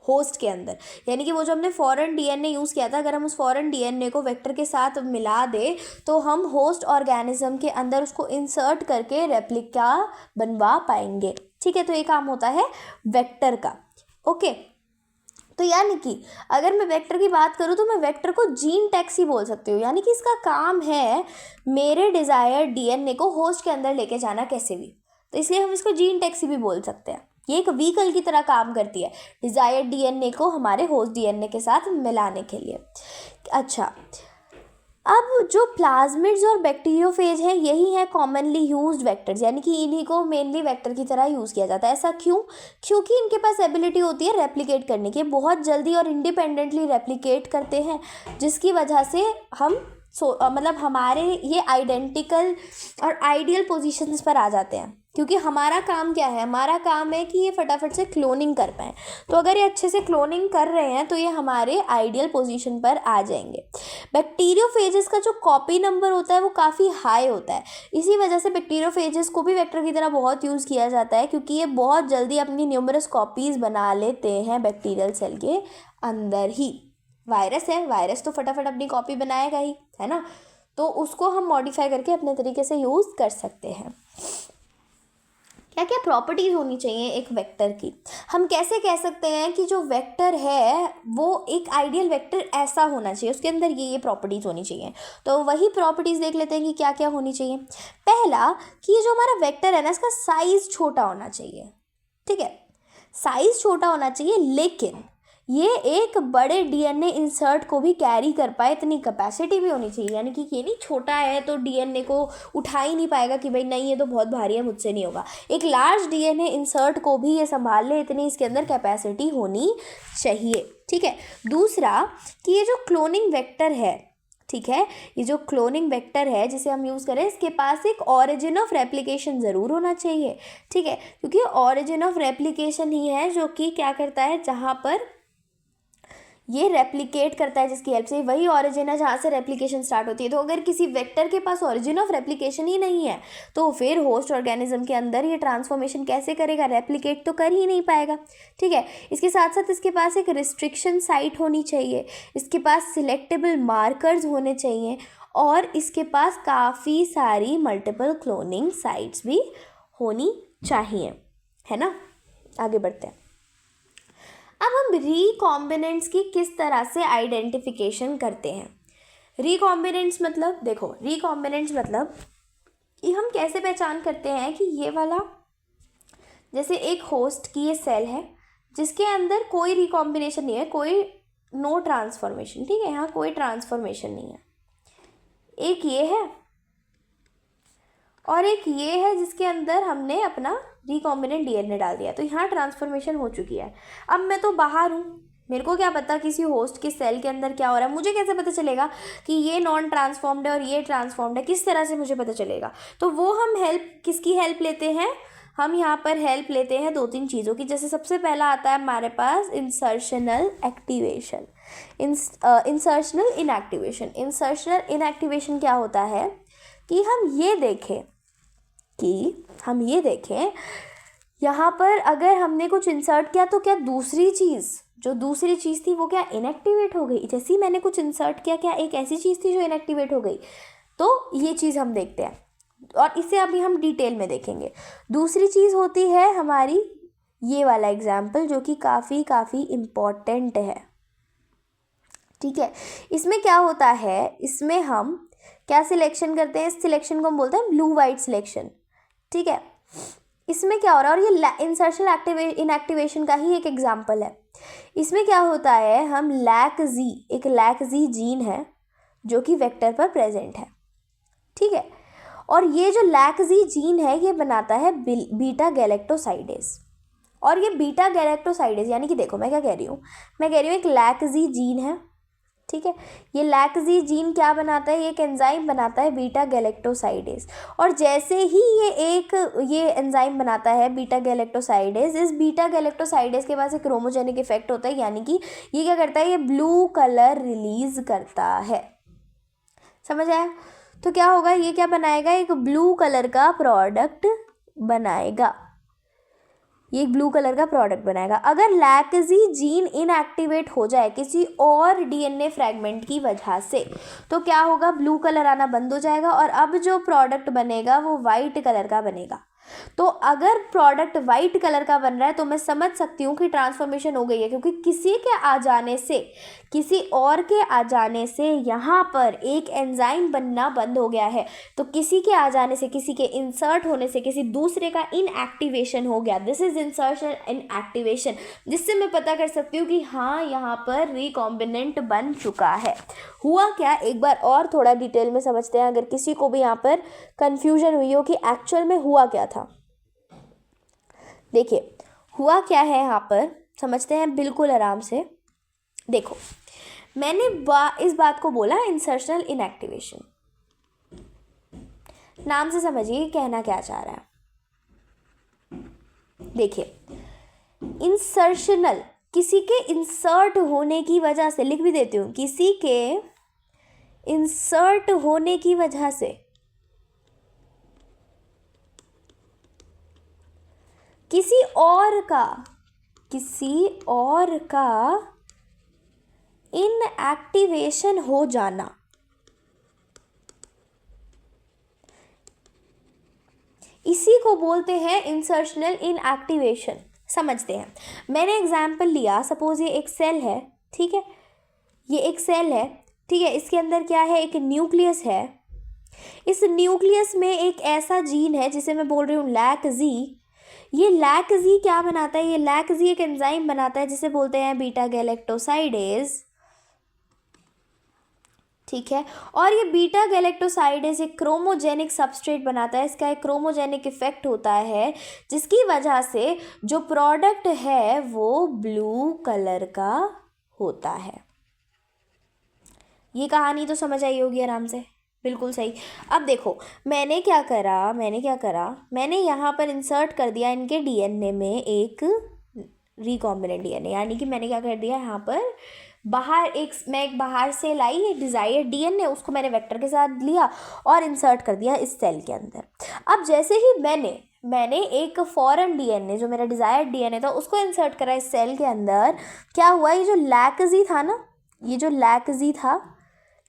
होस्ट के अंदर। यानी कि वो जो हमने फॉरेन डीएनए यूज़ किया था, अगर हम उस फॉरेन डीएनए को वेक्टर के साथ मिला दे तो हम होस्ट ऑर्गेनिज्म के अंदर उसको इंसर्ट करके रेप्लिका बनवा पाएंगे। ठीक है, तो ये काम होता है वेक्टर का। ओके, तो यानी कि अगर मैं वेक्टर की बात करूँ तो मैं वेक्टर को जीन टैक्सी बोल सकती हूँ, यानी कि इसका काम है मेरे डिज़ायर्ड डीएनए को होस्ट के अंदर लेके जाना कैसे भी, तो इसलिए हम इसको जीन टैक्सी भी बोल सकते हैं। ये एक व्हीकल की तरह काम करती है डिज़ायर्ड डीएनए को हमारे होस्ट डीएनए के साथ मिलाने के लिए। अच्छा, अब जो प्लाज्मिड्स और बैक्टीरियोफेज हैं, यही है कॉमनली यूज्ड वेक्टर्स, यानी कि इन्हीं को मेनली वेक्टर की तरह यूज़ किया जाता है। ऐसा क्यों? क्योंकि इनके पास एबिलिटी होती है रेप्लिकेट करने की, बहुत जल्दी और इंडिपेंडेंटली रेप्लिकेट करते हैं, जिसकी वजह से हम मतलब हमारे ये आइडेंटिकल और आइडियल पोजीशंस पर आ जाते हैं। क्योंकि हमारा काम क्या है? हमारा काम है कि ये फटाफट से क्लोनिंग कर पाएँ। तो अगर ये अच्छे से क्लोनिंग कर रहे हैं तो ये हमारे आइडियल पोजीशन पर आ जाएंगे। बैक्टीरियोफेजेस का जो कॉपी नंबर होता है वो काफ़ी हाई होता है, इसी वजह से बैक्टीरियोफेजेस को भी वेक्टर की तरह बहुत यूज़ किया जाता है, क्योंकि ये बहुत जल्दी अपनी न्यूमरस कॉपीज़ बना लेते हैं बैक्टीरियल सेल के अंदर ही। वायरस है, वायरस तो फटाफट अपनी कॉपी बनाएगा ही, है ना, तो उसको हम मॉडिफाई करके अपने तरीके से यूज़ कर सकते हैं। क्या क्या प्रॉपर्टीज़ होनी चाहिए एक वेक्टर की? हम कैसे कह सकते हैं कि जो वेक्टर है वो एक आइडियल वेक्टर ऐसा होना चाहिए, उसके अंदर ये प्रॉपर्टीज़ होनी चाहिए। तो वही प्रॉपर्टीज़ देख लेते हैं कि क्या क्या होनी चाहिए। पहला, कि ये जो हमारा वेक्टर है ना, इसका साइज़ छोटा होना चाहिए। ठीक है, साइज़ छोटा होना चाहिए, लेकिन ये एक बड़े डीएनए इंसर्ट को भी कैरी कर पाए, इतनी कैपेसिटी भी होनी चाहिए। यानी कि ये नहीं छोटा है तो डीएनए को उठा ही नहीं पाएगा कि भाई नहीं ये तो बहुत भारी है, मुझसे नहीं होगा। एक लार्ज डीएनए इंसर्ट को भी ये संभाल ले, इतनी इसके अंदर कैपेसिटी होनी चाहिए। ठीक है, दूसरा कि ये जो क्लोनिंग वेक्टर है, ठीक है, ये जो क्लोनिंग वेक्टर है जिसे हम यूज़ करें, इसके पास एक ऑरिजिन ऑफ रेप्लिकेशन ज़रूर होना चाहिए। ठीक है, क्योंकि ऑरिजिन ऑफ रेप्लिकेशन ही है जो कि क्या करता है, जहाँ पर ये रेप्लिकेट करता है, जिसकी हेल्प से वही ऑरिजिन है जहाँ से रेप्लिकेशन स्टार्ट होती है। तो अगर किसी वेक्टर के पास ऑरिजिन ऑफ रेप्लिकेशन ही नहीं है तो फिर होस्ट ऑर्गेनिज्म के अंदर ये ट्रांसफॉर्मेशन कैसे करेगा? रेप्लिकेट तो कर ही नहीं पाएगा। ठीक है, इसके साथ साथ इसके पास एक रिस्ट्रिक्शन साइट होनी चाहिए, इसके पास सिलेक्टेबल मार्कर्स होने चाहिए, और इसके पास काफ़ी सारी मल्टीपल क्लोनिंग साइट्स भी होनी चाहिए, है ना। आगे बढ़ते हैं। अब हम रिकॉम्बिनेंट्स की किस तरह से आइडेंटिफिकेशन करते हैं। रिकॉम्बिनेंट्स मतलब, देखो रिकॉम्बिनेंट्स मतलब कि हम कैसे पहचान करते हैं कि ये वाला, जैसे एक होस्ट की ये सेल है जिसके अंदर कोई रिकॉम्बिनेशन नहीं है, कोई नो ट्रांसफॉर्मेशन। ठीक है, यहाँ कोई ट्रांसफॉर्मेशन नहीं है। एक ये है और एक ये है जिसके अंदर हमने अपना रिकॉम्बिनेंट डीएनए डाल दिया, तो यहाँ ट्रांसफॉर्मेशन हो चुकी है। अब मैं तो बाहर हूँ, मेरे को क्या पता किसी होस्ट के सेल के अंदर क्या हो रहा है? मुझे कैसे पता चलेगा कि ये नॉन ट्रांसफॉर्म्ड है और ये ट्रांसफॉर्म्ड है? किस तरह से मुझे पता चलेगा? तो वो हम किसकी हेल्प लेते हैं? हम यहाँ पर हेल्प लेते हैं 2-3 चीज़ों की। जैसे सबसे पहला आता है हमारे पास insertional activation, insertional inactivation. Insertional inactivation क्या होता है कि हम ये देखें यहाँ पर अगर हमने कुछ इंसर्ट किया तो क्या दूसरी चीज़ थी वो क्या इनएक्टिवेट हो गई? जैसे ही मैंने कुछ इंसर्ट किया, क्या एक ऐसी चीज़ थी जो इनएक्टिवेट हो गई? तो ये चीज़ हम देखते हैं। और इसे अभी हम डिटेल में देखेंगे। दूसरी चीज़ होती है हमारी ये वाला एग्जाम्पल, जो कि काफ़ी इम्पॉर्टेंट है। ठीक है, इसमें क्या होता है, इसमें हम क्या सिलेक्शन करते हैं, इस सिलेक्शन को हम बोलते हैं ब्लू वाइट सिलेक्शन। ठीक है, इसमें क्या हो रहा है, और ये इंसर्शन इनएक्टिवेशन का ही एक एग्जाम्पल है। इसमें क्या होता है, हम एक लैक जी जीन है जो कि वेक्टर पर प्रेजेंट है। ठीक है, और ये जो लैक जी जीन है ये बनाता है बीटा गैलेक्टोसाइडेज। और ये बीटा गैलेक्टोसाइडेज यानी कि देखो मैं क्या कह रही हूँ, मैं कह रही हूँ एक लैक जी जीन है। ठीक है, ये लैक जी जीन क्या बनाता है, ये एक एंजाइम बनाता है बीटा गैलेक्टोसाइडेज। और जैसे ही ये एंजाइम बनाता है बीटा गैलेक्टोसाइडेज, इस बीटा गैलेक्टोसाइडेज के पास एक क्रोमोजेनिक इफेक्ट होता है, यानी कि ये क्या करता है, ये ब्लू कलर रिलीज करता है। समझ आया? तो क्या होगा, ये क्या बनाएगा, एक ब्लू कलर का प्रोडक्ट बनाएगा। ये एक ब्लू कलर का प्रोडक्ट बनाएगा। अगर लैक्जी जीन इनएक्टिवेट हो जाए किसी और डीएनए फ्रेगमेंट की वजह से, तो क्या होगा, ब्लू कलर आना बंद हो जाएगा और अब जो प्रोडक्ट बनेगा वो वाइट कलर का बनेगा। तो अगर प्रोडक्ट वाइट कलर का बन रहा है तो मैं समझ सकती हूँ कि ट्रांसफॉर्मेशन हो गई है, क्योंकि किसी और के आ जाने से यहाँ पर एक एंजाइम बनना बंद हो गया है। तो किसी के आ जाने से, किसी के इंसर्ट होने से किसी दूसरे का इनएक्टिवेशन हो गया। दिस इज इंसर्शन इनएक्टिवेशन, जिससे मैं पता कर सकती हूँ कि हाँ यहाँ पर रिकॉम्बिनेंट बन चुका है। हुआ क्या, एक बार और थोड़ा डिटेल में समझते हैं, अगर किसी को भी यहाँ पर कंफ्यूजन हुई हो कि एक्चुअल में हुआ क्या था। देखिए हुआ क्या है यहाँ पर, समझते हैं बिल्कुल आराम से। देखो मैंने इस बात को बोला इंसर्शनल इनएक्टिवेशन, नाम से समझिए कहना क्या चाह रहा है। देखिए इंसर्शनल, किसी के इंसर्ट होने की वजह से, लिख भी देती हूँ, किसी के इंसर्ट होने की वजह से किसी और का इनएक्टिवेशन हो जाना, इसी को बोलते हैं इंसर्शनल इनएक्टिवेशन। समझते हैं, मैंने एग्जाम्पल लिया, सपोज ये एक सेल है। ठीक है, ये एक सेल है। ठीक है, इसके अंदर क्या है, एक न्यूक्लियस है। इस न्यूक्लियस में एक ऐसा जीन है जिसे मैं बोल रही हूँ लैक जी। ये लैक जी क्या बनाता है, ये लैक जी एक एंजाइम बनाता है जिसे बोलते हैं बीटा गैलेक्टोसाइडेज। ठीक है, और ये बीटा गैलेक्टोसाइडेज एक क्रोमोजेनिक सबस्ट्रेट बनाता है। इसका एक क्रोमोजेनिक इफेक्ट होता है जिसकी वजह से जो प्रोडक्ट है वो ब्लू कलर का होता है। ये कहानी तो समझ आई होगी आराम से, बिल्कुल सही। अब देखो मैंने क्या करा, मैंने यहाँ पर इंसर्ट कर दिया इनके डीएनए में एक रिकॉम्बिनेंट डीएनए, यानी कि मैंने क्या कर दिया यहाँ पर मैं एक बाहर से लाई एक डिज़ायर्ड डीएनए, उसको मैंने वेक्टर के साथ लिया और इंसर्ट कर दिया इस सेल के अंदर। अब जैसे ही मैंने एक फॉरेन डीएनए, जो मेरा डिज़ायर्ड डीएनए था, उसको इंसर्ट करा इस सेल के अंदर, क्या हुआ, ये जो लैक्जी था ना, ये जो लैक्जी था,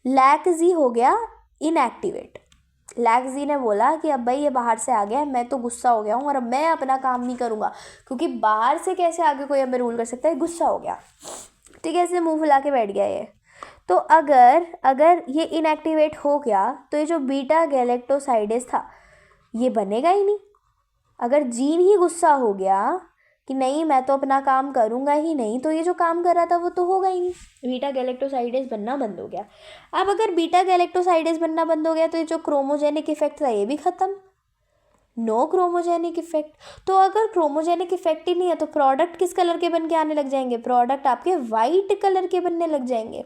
लैक्जी हो गया इनएक्टिवेट। लैक्जी ने बोला कि अब भाई ये बाहर से आ गया है, मैं तो गुस्सा हो गया हूँ और अब मैं अपना काम नहीं करूँगा, क्योंकि बाहर से कैसे आगे कोई हमें रूल कर सकता है, गुस्सा हो गया। ठीक है, ऐसे मुंह फुला के बैठ गया ये। तो अगर ये इनएक्टिवेट हो गया तो ये जो बीटा गैलेक्टोसाइडेज था ये बनेगा ही नहीं। अगर जीन ही गुस्सा हो गया कि नहीं मैं तो अपना काम करूँगा ही नहीं, तो ये जो काम कर रहा था वो तो होगा ही नहीं, बीटा गैलेक्टोसाइडेज बनना बंद हो गया। अब अगर बीटा गैलेक्टोसाइडेज बनना बंद हो गया तो ये जो क्रोमोजेनिक इफेक्ट था ये भी ख़त्म, नो क्रोमोजेनिक इफेक्ट। तो अगर क्रोमोजेनिक इफेक्ट ही नहीं है तो प्रोडक्ट किस कलर के बन के आने लग जाएंगे, प्रोडक्ट आपके वाइट कलर के बनने लग जाएंगे।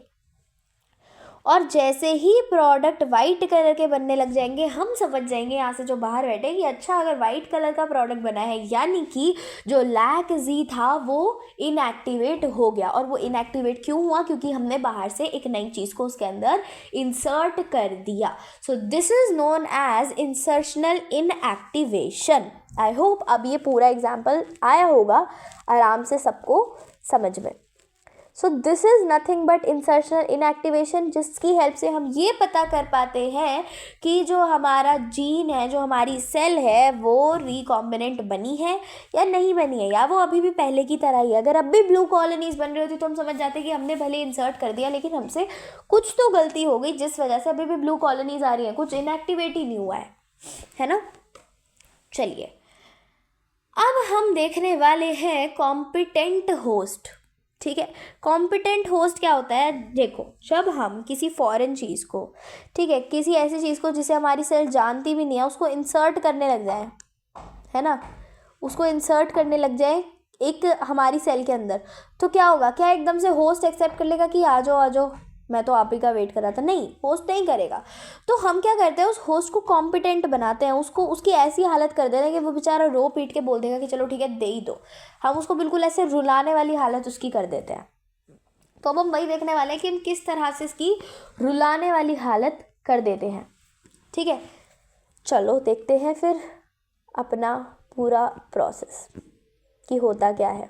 और जैसे ही प्रोडक्ट वाइट कलर के बनने लग जाएंगे, हम समझ जाएंगे यहाँ से जो बाहर बैठे कि अच्छा अगर वाइट कलर का प्रोडक्ट बना है, यानी कि जो लैक जी था वो इनएक्टिवेट हो गया। और वो इनएक्टिवेट क्यों हुआ, क्योंकि हमने बाहर से एक नई चीज़ को उसके अंदर इंसर्ट कर दिया। So this is known as insertional inactivation. I hope अब ये पूरा एग्जाम्पल आया होगा आराम से सबको समझ में। So this is nothing but insertional inactivation, जिसकी हेल्प से हम ये पता कर पाते हैं कि जो हमारा जीन है, जो हमारी सेल है, वो रिकॉम्बिनेंट बनी है या नहीं बनी है, या वो अभी भी पहले की तरह ही है। अगर अब भी ब्लू कॉलोनीज बन रही होती तो हम समझ जाते कि हमने भले इंसर्ट कर दिया, लेकिन हमसे कुछ तो गलती हो गई जिस वजह से अभी भी ब्लू कॉलोनीज आ रही हैं, कुछ इनएक्टिवेट ही नहीं हुआ है ना। चलिए, अब हम देखने वाले हैं कॉम्पिटेंट होस्ट। ठीक है, कॉम्पिटेंट होस्ट क्या होता है? देखो, जब हम किसी फॉरेन चीज़ को, ठीक है, किसी ऐसी चीज़ को जिसे हमारी सेल जानती भी नहीं है, उसको इंसर्ट करने लग जाए, है ना, उसको इंसर्ट करने लग जाए एक हमारी सेल के अंदर, तो क्या होगा? क्या एकदम से होस्ट एक्सेप्ट कर लेगा कि आ जाओ आ जाओ, मैं तो आप ही का वेट कर रहा था? नहीं, होस्ट नहीं करेगा। तो हम क्या करते हैं, उस होस्ट को कॉम्पिटेंट बनाते हैं, उसको उसकी ऐसी हालत कर देते हैं कि वो बेचारा रो पीट के बोल देगा कि चलो ठीक है दे ही दो। हम उसको बिल्कुल ऐसे रुलाने वाली हालत उसकी कर देते हैं। तो अब हम वही देखने वाले हैं कि हम किस तरह से इसकी रुलाने वाली हालत कर देते हैं। ठीक है, चलो देखते हैं फिर अपना पूरा प्रोसेस कि होता क्या है।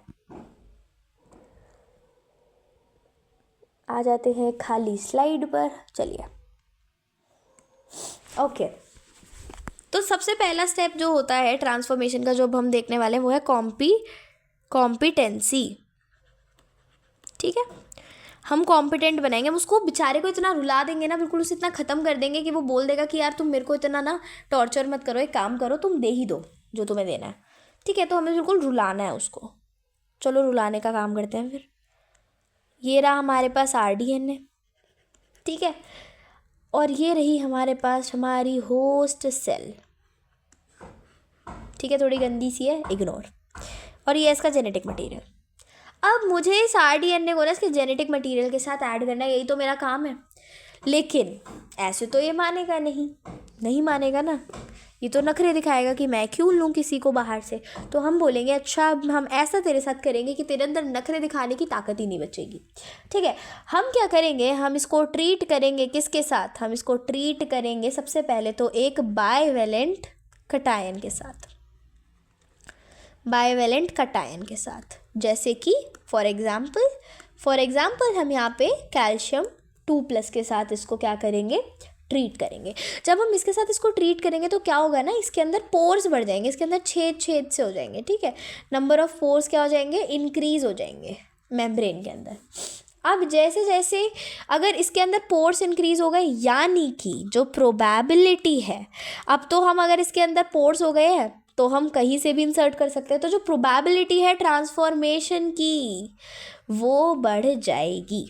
आ जाते हैं खाली स्लाइड पर। चलिए, ओके, तो सबसे पहला स्टेप जो होता है ट्रांसफॉर्मेशन का, जो हम देखने वाले हैं, वो है कॉम्पिटेंसी। ठीक है, हम कॉम्पिटेंट बनाएंगे, हम उसको बेचारे को इतना रुला देंगे ना, बिल्कुल उसे इतना ख़त्म कर देंगे कि वो बोल देगा कि यार तुम मेरे को इतना ना टॉर्चर मत करो, एक काम करो, तुम दे ही दो जो तुम्हें देना है। ठीक है, तो हमें बिल्कुल रुलाना है उसको। चलो रुलाने का काम करते हैं फिर। ये रहा हमारे पास RDNA, ठीक है, और ये रही हमारे पास हमारी होस्ट सेल। ठीक है, थोड़ी गंदी सी है, इग्नोर। और ये इसका जेनेटिक मटेरियल। अब मुझे इस RDNA को ना इसके जेनेटिक मटेरियल के साथ ऐड करना है, यही तो मेरा काम है। लेकिन ऐसे तो ये मानेगा नहीं मानेगा ना, ये तो नखरे दिखाएगा कि मैं क्यों लूँ किसी को बाहर से। तो हम बोलेंगे अच्छा हम ऐसा तेरे साथ करेंगे कि तेरे अंदर नखरे दिखाने की ताकत ही नहीं बचेगी। ठीक है, हम क्या करेंगे, हम इसको ट्रीट करेंगे किसके साथ? हम इसको ट्रीट करेंगे सबसे पहले तो एक बाइवेलेंट कटायन के साथ। बाइवेलेंट कटायन के साथ, जैसे कि फॉर एग्जाम्पल हम यहाँ पे कैल्शियम 2+ के साथ इसको क्या करेंगे, ट्रीट करेंगे। जब हम इसके साथ इसको ट्रीट करेंगे तो क्या होगा ना, इसके अंदर पोर्स बढ़ जाएंगे, इसके अंदर छेद से हो जाएंगे। ठीक है, नंबर ऑफ पोर्स क्या हो जाएंगे, इंक्रीज हो जाएंगे मेम्ब्रेन के अंदर। अब जैसे जैसे अगर इसके अंदर पोर्स इंक्रीज हो गए, यानी कि जो प्रोबेबिलिटी है, अब तो हम अगर इसके अंदर पोर्स हो गए हैं तो हम कहीं से भी इंसर्ट कर सकते हैं, तो जो प्रोबेबिलिटी है ट्रांसफॉर्मेशन की वो बढ़ जाएगी।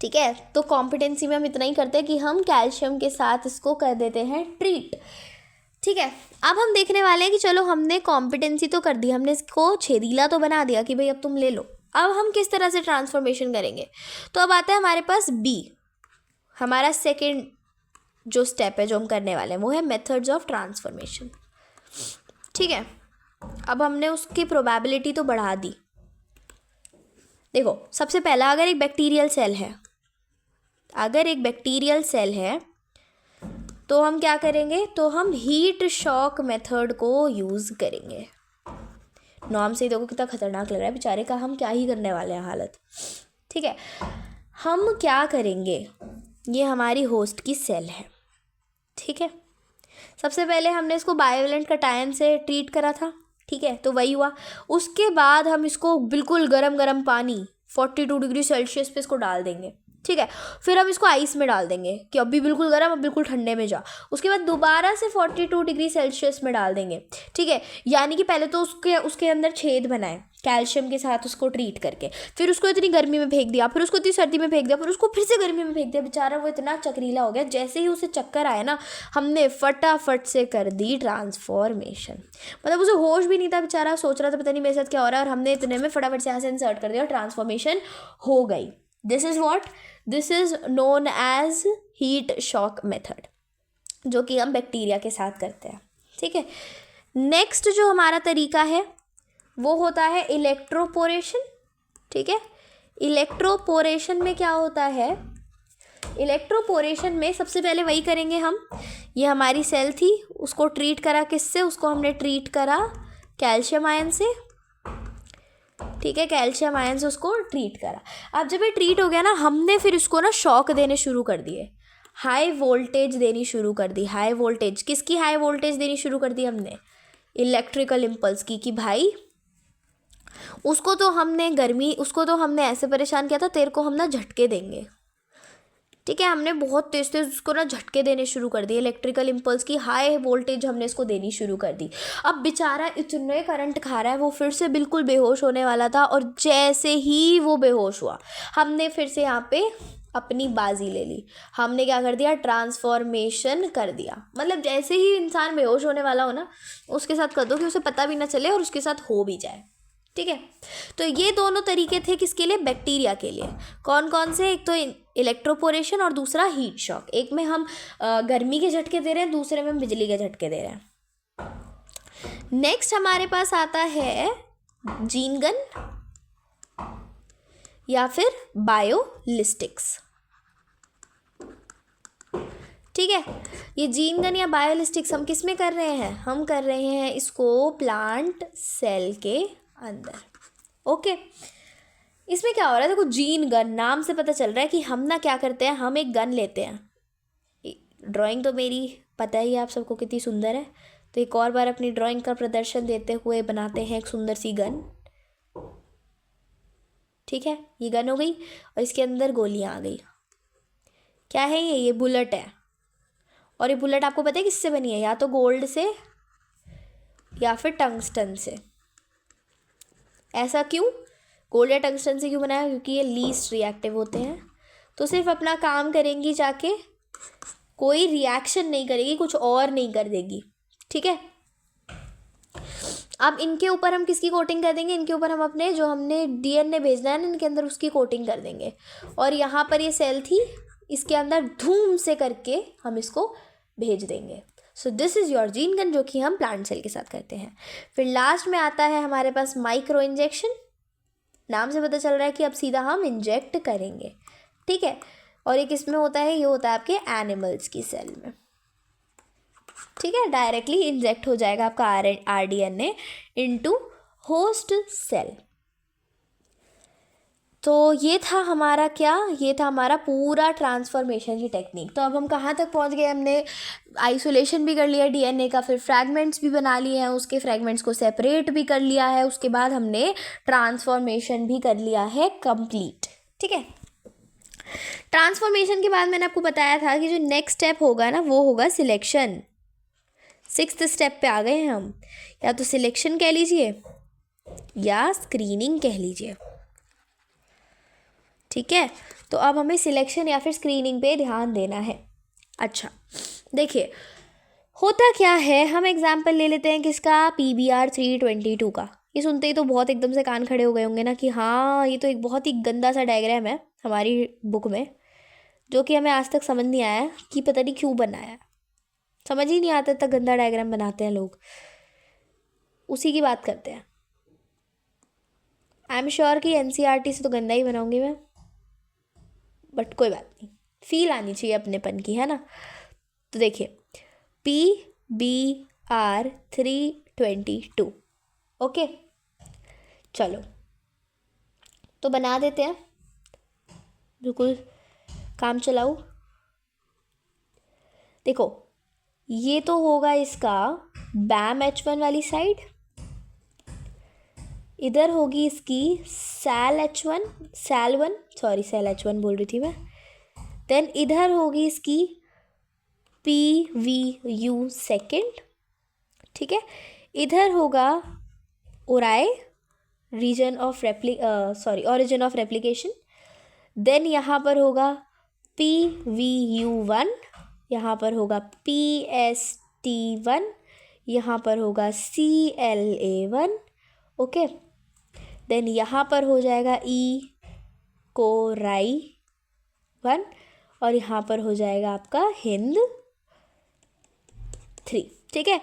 ठीक है, तो कॉम्पिटेंसी में हम इतना ही करते हैं कि हम कैल्शियम के साथ इसको कर देते हैं ट्रीट। ठीक है, अब हम देखने वाले हैं कि चलो हमने कॉम्पिटेंसी तो कर दी, हमने इसको छेदीला तो बना दिया कि भाई अब तुम ले लो। अब हम किस तरह से ट्रांसफॉर्मेशन करेंगे? तो अब आता है हमारे पास B, हमारा सेकेंड जो स्टेप है जो हम करने वाले हैं वो है मेथड्स ऑफ ट्रांसफॉर्मेशन। ठीक है, अब हमने उसकी प्रोबेबिलिटी तो बढ़ा दी। देखो, सबसे पहला अगर एक बैक्टीरियल सेल है तो हम क्या करेंगे, तो हम हीट शॉक मेथड को यूज़ करेंगे। नाम से ही देखो कितना खतरनाक लग रहा है बेचारे का, हम क्या ही करने वाले हैं हालत। ठीक है, हम क्या करेंगे, ये हमारी होस्ट की सेल है। ठीक है, सबसे पहले हमने इसको बायोवेलेंट कटायन से ट्रीट करा था। ठीक है, तो वही हुआ। उसके बाद हम इसको बिल्कुल गरम पानी 42 डिग्री सेल्सियस पे इसको डाल देंगे। ठीक है, फिर हम इसको आइस में डाल देंगे कि अभी बिल्कुल गर्म, अब बिल्कुल ठंडे में जा। उसके बाद दोबारा से 42 डिग्री सेल्सियस में डाल देंगे। ठीक है, यानी कि पहले तो उसके अंदर छेद बनाए कैल्शियम के साथ उसको ट्रीट करके, फिर उसको इतनी गर्मी में फेंक दिया, फिर उसको इतनी सर्दी में फेंक दिया, फिर उसको फिर से गर्मी में फेंक दिया। बेचारा वो इतना चक्रीला हो गया, जैसे ही उसे चक्कर आया ना, हमने फटाफट से कर दी ट्रांसफॉर्मेशन। मतलब उसे होश भी नहीं था बेचारा, सोच रहा था पता नहीं मेरे साथ क्या हो रहा है, और हमने इतने में फटाफट से यहाँ से इंसर्ट कर दिया और ट्रांसफॉर्मेशन हो गई। This is known as heat shock method, जो कि हम बैक्टीरिया के साथ करते हैं। ठीक है, नेक्स्ट जो हमारा तरीका है वो होता है इलेक्ट्रोपोरेशन। ठीक है, इलेक्ट्रोपोरेशन में क्या होता है, इलेक्ट्रोपोरेशन में सबसे पहले वही करेंगे हम, ये हमारी सेल थी, उसको ट्रीट करा किससे, उसको हमने ट्रीट करा कैल्शियम आयन से। ठीक है, कैल्शियम आयन से उसको ट्रीट करा। अब जब ये ट्रीट हो गया ना, हमने फिर इसको ना शॉक देने शुरू कर दिए, हाई वोल्टेज देनी शुरू कर दी। हाई वोल्टेज किसकी हाई वोल्टेज देनी शुरू कर दी हमने? इलेक्ट्रिकल इम्पल्स की, कि भाई उसको तो हमने ऐसे परेशान किया था, तेरे को हम ना झटके देंगे। ठीक है, हमने बहुत तेज तेज उसको ना झटके देने शुरू कर दिए, इलेक्ट्रिकल इम्पल्स की हाई वोल्टेज हमने इसको देनी शुरू कर दी। अब बेचारा इतने करंट खा रहा है, वो फिर से बिल्कुल बेहोश होने वाला था, और जैसे ही वो बेहोश हुआ, हमने फिर से यहाँ पे अपनी बाजी ले ली। हमने क्या कर दिया? ट्रांसफॉर्मेशन कर दिया। मतलब जैसे ही इंसान बेहोश होने वाला हो ना, उसके साथ कर दो कि उसे पता भी ना चले और उसके साथ हो भी जाए। ठीक है, तो ये दोनों तरीके थे किसके लिए? बैक्टीरिया के लिए। कौन कौन से? एक तो इलेक्ट्रोपोरेशन और दूसरा हीट शॉक। एक में हम गर्मी के झटके दे रहे हैं, दूसरे में हम बिजली के झटके दे रहे हैं। नेक्स्ट हमारे पास आता है जीन गन या फिर बायोलिस्टिक्स। ठीक है, ये जीन गन या बायोलिस्टिक्स हम किस में कर रहे हैं? हम कर रहे हैं इसको प्लांट सेल के अंदर। ओके, इसमें क्या हो रहा है? देखो, जीन गन नाम से पता चल रहा है कि हम ना क्या करते हैं, हम एक गन लेते हैं। ड्राइंग तो मेरी पता ही है आप सबको कितनी सुंदर है, तो एक और बार अपनी ड्राइंग का प्रदर्शन देते हुए बनाते हैं एक सुंदर सी गन। ठीक है, ये गन हो गई और इसके अंदर गोलियां आ गई। क्या है ये बुलेट है। और ये बुलेट आपको पता है किससे बनी है? या तो गोल्ड से या फिर टंगस्टन से। ऐसा क्यों? गोल्ड या टंगस्टन से क्यों बनाया? क्योंकि ये लीस्ट रिएक्टिव होते हैं, तो सिर्फ अपना काम करेंगी जाके, कोई रिएक्शन नहीं करेगी, कुछ और नहीं कर देगी। ठीक है, अब इनके ऊपर हम किसकी कोटिंग कर देंगे? इनके ऊपर हम अपने जो हमने डीएनए भेजना है ना इनके अंदर, उसकी कोटिंग कर देंगे। और यहाँ पर ये सेल थी, इसके अंदर धूम से करके हम इसको भेज देंगे। So this is your gene gun, जो कि हम प्लांट सेल के साथ करते हैं। फिर लास्ट में आता है हमारे पास माइक्रो इंजेक्शन। नाम से पता चल रहा है कि अब सीधा हम इंजेक्ट करेंगे। ठीक है, और ये किस में होता है? ये होता है आपके एनिमल्स की सेल में। ठीक है, डायरेक्टली इंजेक्ट हो जाएगा आपका आरडीएनए इनटू होस्ट सेल। तो ये था हमारा क्या? ये था हमारा पूरा ट्रांसफॉर्मेशन की टेक्निक। तो अब हम कहाँ तक पहुँच गए? हमने आइसोलेशन भी कर लिया डीएनए का, फिर फ्रैगमेंट्स भी बना लिए हैं, उसके फ्रैगमेंट्स को सेपरेट भी कर लिया है, उसके बाद हमने ट्रांसफॉर्मेशन भी कर लिया है कंप्लीट। ठीक है, ट्रांसफॉर्मेशन के बाद मैंने आपको बताया था कि जो नेक्स्ट स्टेप होगा ना, वो होगा सिलेक्शन। 6th स्टेप पे आ गए हैं हम। या तो सिलेक्शन कह लीजिए या स्क्रीनिंग कह लीजिए। ठीक है, तो अब हमें सिलेक्शन या फिर स्क्रीनिंग पे ध्यान देना है। अच्छा, देखिए होता क्या है, हम एग्जाम्पल ले लेते हैं किसका? PBR 322 का। ये सुनते ही तो बहुत एकदम से कान खड़े हो गए होंगे ना कि हाँ, ये तो एक बहुत ही गंदा सा डायग्राम है हमारी बुक में, जो कि हमें आज तक समझ नहीं आया कि पता नहीं क्यों बनाया है। समझ ही नहीं आता तक गंदा डायग्राम बनाते हैं लोग। उसी की बात करते हैं। आई एम श्योर कि NCERT से तो गंदा ही बनाऊंगी मैं, बट कोई बात नहीं, फील आनी चाहिए अपनेपन की, है ना। तो देखिए PBR 322। ओके, चलो तो बना देते हैं, बिल्कुल काम चलाओ। देखो, ये तो होगा इसका BAM H1 वाली साइड, इधर होगी इसकी SAL H1 बोल रही थी मैं। देन इधर होगी इसकी PVU सेकेंड। ठीक है, इधर होगा ओराई ओरिजिन ऑफ रेप्लिकेशन। देन यहाँ पर होगा PVU1, यहाँ पर होगा PST1, यहाँ पर होगा CLA1। ओके, देन यहाँ पर हो जाएगा कोराई 1 और यहाँ पर हो जाएगा आपका हिंद 3। ठीक है,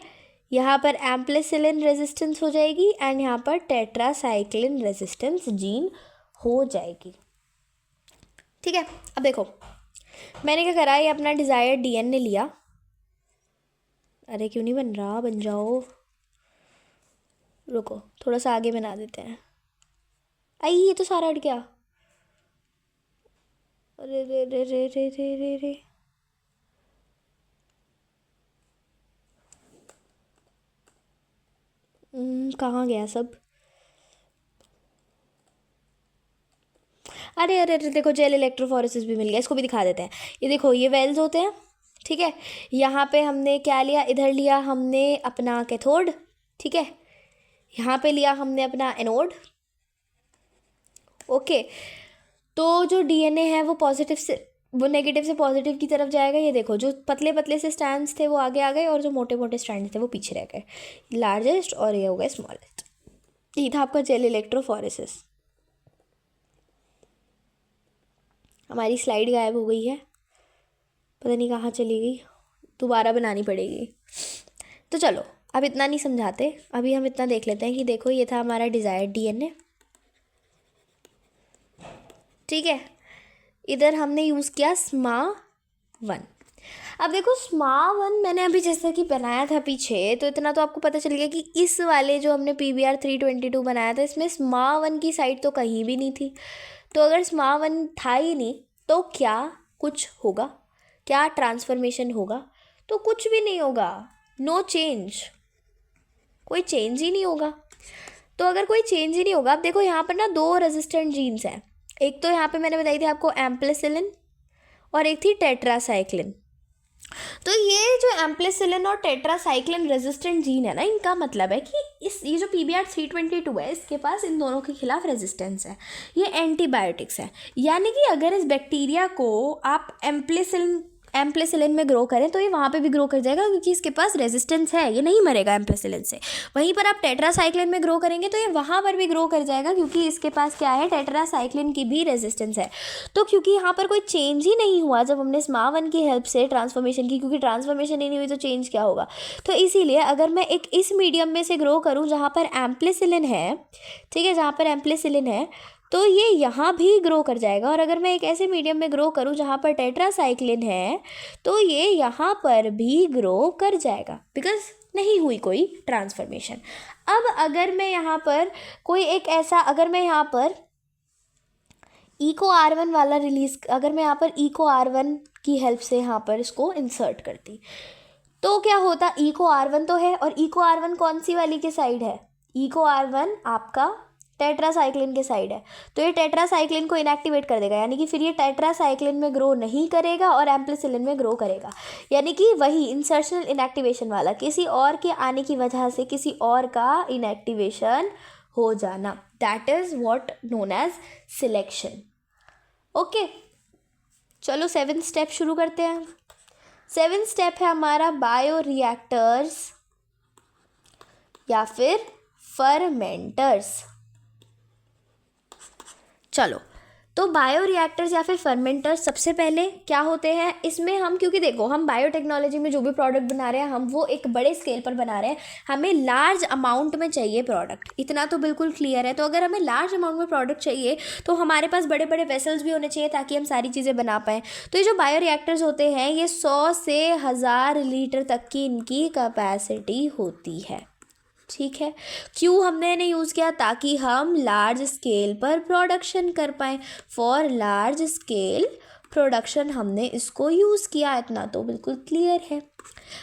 यहाँ पर एम्प्लिसिलिन रेजिस्टेंस हो जाएगी एंड यहाँ पर टेट्रासाइक्लिन रेजिस्टेंस जीन हो जाएगी। ठीक है, अब देखो मैंने क्या करा, ये अपना डिज़ायर्ड डीएनए लिया। अरे क्यों नहीं बन रहा? बन जाओ, रुको थोड़ा सा आगे बना देते हैं। आई ये तो सारा हट गया। अरे रे रे रे रे रे रे रे, कहाँ गया सब? अरे अरे अरे, देखो जेल इलेक्ट्रोफोरेसिस भी मिल गया, इसको भी दिखा देते हैं। ये देखो, ये वेल्स होते हैं, ठीक है। यहाँ पे हमने क्या लिया, इधर लिया हमने अपना कैथोड, ठीक है। यहाँ पे लिया हमने अपना एनोड, ओके। तो जो डीएनए है वो पॉजिटिव से, वो नेगेटिव से पॉजिटिव की तरफ जाएगा। ये देखो, जो पतले पतले से स्ट्रैंड्स थे वो आगे आ गए और जो मोटे मोटे स्ट्रैंड्स थे वो पीछे रह गए, लार्जेस्ट और ये हो गए स्मॉलेस्ट। ये था आपका जेल इलेक्ट्रोफोरेसिस। हमारी स्लाइड गायब हो गई है, पता नहीं कहाँ चली गई, दोबारा बनानी पड़ेगी। तो चलो अब इतना नहीं समझाते, अभी हम इतना देख लेते हैं कि देखो ये था हमारा डिज़ायर्ड डीएनए, ठीक है। इधर हमने यूज़ किया SMA1। अब देखो SMA1 मैंने अभी जैसे कि बनाया था पीछे, तो इतना तो आपको पता चल गया कि इस वाले जो हमने PBr322 बनाया था इसमें SMA1 की साइड तो कहीं भी नहीं थी। तो अगर SMA1 था ही नहीं तो क्या कुछ होगा, क्या ट्रांसफॉर्मेशन होगा? तो कुछ भी नहीं होगा, नो चेंज, कोई चेंज ही नहीं होगा। तो अगर कोई चेंज ही नहीं होगा, अब देखो यहाँ पर ना दो रेजिस्टेंट जीन्स हैं, एक तो यहाँ पे मैंने बताई थी आपको एम्प्लिसिलिन और एक थी टेट्रासाइक्लिन। तो ये जो एम्प्लिसिलिन और टेट्रासाइक्लिन रेजिस्टेंट जीन है ना, इनका मतलब है कि ये जो PBr322 है इसके पास इन दोनों के खिलाफ रेजिस्टेंस है, ये एंटीबायोटिक्स है। यानी कि अगर इस बैक्टीरिया को आप एम्प्लिसिलिन में ग्रो करें तो ये वहाँ पे भी ग्रो कर जाएगा क्योंकि इसके पास रेजिस्टेंस है, ये नहीं मरेगा एम्प्लिसिलिन से। वहीं पर आप टेट्रासाइक्लिन में ग्रो करेंगे तो ये वहाँ पर भी ग्रो कर जाएगा क्योंकि इसके पास क्या है, टेट्रासाइक्लिन की भी रेजिस्टेंस है। तो क्योंकि यहाँ पर कोई चेंज ही नहीं हुआ जब हमने SMA1 की हेल्प से ट्रांसफॉर्मेशन की, क्योंकि ट्रांसफॉर्मेशन ही नहीं हुई तो चेंज क्या होगा। तो इसीलिए अगर मैं एक इस मीडियम में से ग्रो करूँ जहाँ पर एम्प्लिसिलिन है, ठीक है, जहाँ पर एम्प्लिसिलिन है, तो ये यहाँ भी ग्रो कर जाएगा। और अगर मैं एक ऐसे मीडियम में ग्रो करूँ जहाँ पर टेट्रासाइक्लिन है तो ये यहाँ पर भी ग्रो कर जाएगा, बिकॉज नहीं हुई कोई ट्रांसफॉर्मेशन। अब अगर मैं यहाँ पर कोई एक ऐसा, अगर मैं यहाँ पर EcoR1 वाला रिलीज, अगर मैं यहाँ पर EcoR1 की हेल्प से यहाँ पर इसको इंसर्ट करती तो क्या होता, EcoR1 तो है, और EcoR1 कौन सी वाली के साइड है, EcoR1 आपका टेट्रासाइक्लिन के साइड है। तो ये टेट्रासाइक्लिन को इनएक्टिवेट कर देगा, यानी कि फिर ये टेट्रासाइक्लिन में ग्रो नहीं करेगा और एम्प्लिसिलिन में ग्रो करेगा। यानी कि वही इंसर्शनल इनएक्टिवेशन वाला, किसी और के आने की वजह से किसी और का इनएक्टिवेशन हो जाना, that is what known as selection. Okay, चलो 7th स्टेप शुरू करते हैं। 7th स्टेप है हमारा बायोरिएक्टर्स या फिर फर्मेंटर्स। चलो, तो बायोरिएक्टर्स या फिर फर्मेंटर्स सबसे पहले क्या होते हैं इसमें हम, क्योंकि देखो हम बायोटेक्नोलॉजी में जो भी प्रोडक्ट बना रहे हैं हम वो एक बड़े स्केल पर बना रहे हैं, हमें लार्ज अमाउंट में चाहिए प्रोडक्ट, इतना तो बिल्कुल क्लियर है। तो अगर हमें लार्ज अमाउंट में प्रोडक्ट चाहिए तो हमारे पास बड़े बड़े वेसल्स भी होने चाहिए ताकि हम सारी चीज़ें बना पाएँ। तो ये जो बायोरिएक्टर्स होते हैं ये 100 से 1000 लीटर तक की इनकी कैपेसिटी होती है, ठीक है। क्यों हमने इन्हें यूज़ किया, ताकि हम लार्ज स्केल पर प्रोडक्शन कर पाएँ, फॉर लार्ज स्केल प्रोडक्शन हमने इसको यूज़ किया, इतना तो बिल्कुल क्लियर है।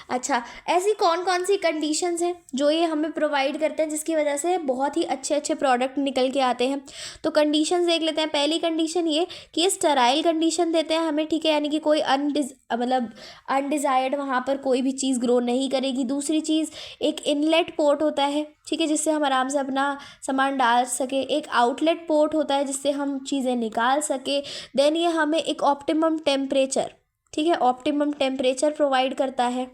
अच्छा, ऐसी कौन कौन सी कंडीशंस हैं जो ये हमें प्रोवाइड करते हैं जिसकी वजह से बहुत ही अच्छे अच्छे प्रोडक्ट निकल के आते हैं? तो कंडीशंस देख लेते हैं। पहली कंडीशन ये कि ये स्टेराइल कंडीशन देते हैं हमें, ठीक है, यानी कि कोई अनडिज़ायर्ड वहाँ पर कोई भी चीज़ ग्रो नहीं करेगी। दूसरी चीज़, एक इनलेट पोर्ट होता है, ठीक है, जिससे हम आराम से अपना सामान डाल सके। एक आउटलेट पोर्ट होता है जिससे हम चीज़ें निकाल सके। देन ये हमें एक ऑप्टिमम टेम्परेचर, ठीक है, ऑप्टिमम टेम्परेचर प्रोवाइड करता है,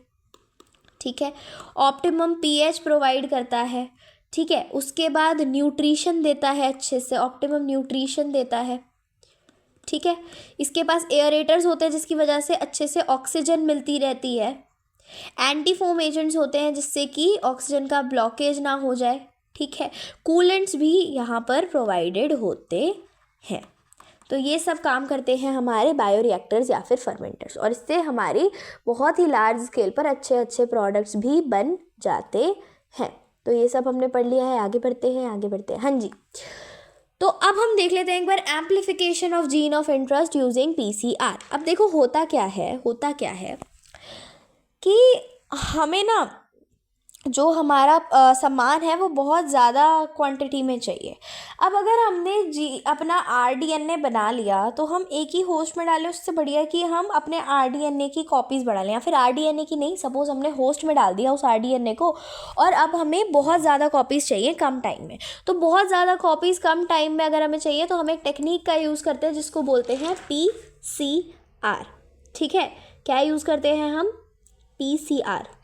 ठीक है, ऑप्टिमम pH प्रोवाइड करता है, ठीक है। उसके बाद न्यूट्रिशन देता है, अच्छे से ऑप्टिमम न्यूट्रिशन देता है, ठीक है। इसके पास एयरेटर्स होते हैं जिसकी वजह से अच्छे से ऑक्सीजन मिलती रहती है। एंटी फोम एजेंट्स होते हैं जिससे कि ऑक्सीजन का ब्लॉकेज ना हो जाए, ठीक है। कूलेंट्स भी यहाँ पर प्रोवाइडेड होते हैं। तो ये सब काम करते हैं हमारे बायोरिएक्टर्स या फिर फर्मेंटर्स, और इससे हमारी बहुत ही लार्ज स्केल पर अच्छे अच्छे प्रोडक्ट्स भी बन जाते हैं। तो ये सब हमने पढ़ लिया है, आगे बढ़ते हैं आगे बढ़ते हैं। हाँ जी, तो अब हम देख लेते हैं एक बार amplification of gene of interest using PCR. अब देखो होता क्या है कि हमें ना जो हमारा सामान है वो बहुत ज़्यादा क्वांटिटी में चाहिए। अब अगर हमने अपना आरडीएनए बना लिया तो हम एक ही होस्ट में डालें, उससे बढ़िया कि हम अपने आरडीएनए की कॉपीज़ बढ़ा लें, या फिर आरडीएनए की नहीं, सपोज़ हमने होस्ट में डाल दिया उस आरडीएनए को और अब हमें बहुत ज़्यादा कॉपीज़ चाहिए कम टाइम में। तो बहुत ज़्यादा कॉपीज़ कम टाइम में अगर हमें चाहिए तो हम एक टेक्निक का यूज़ करते हैं जिसको बोलते हैं पीसीआर। ठीक है, क्या यूज़ करते हैं हम? पीसीआर।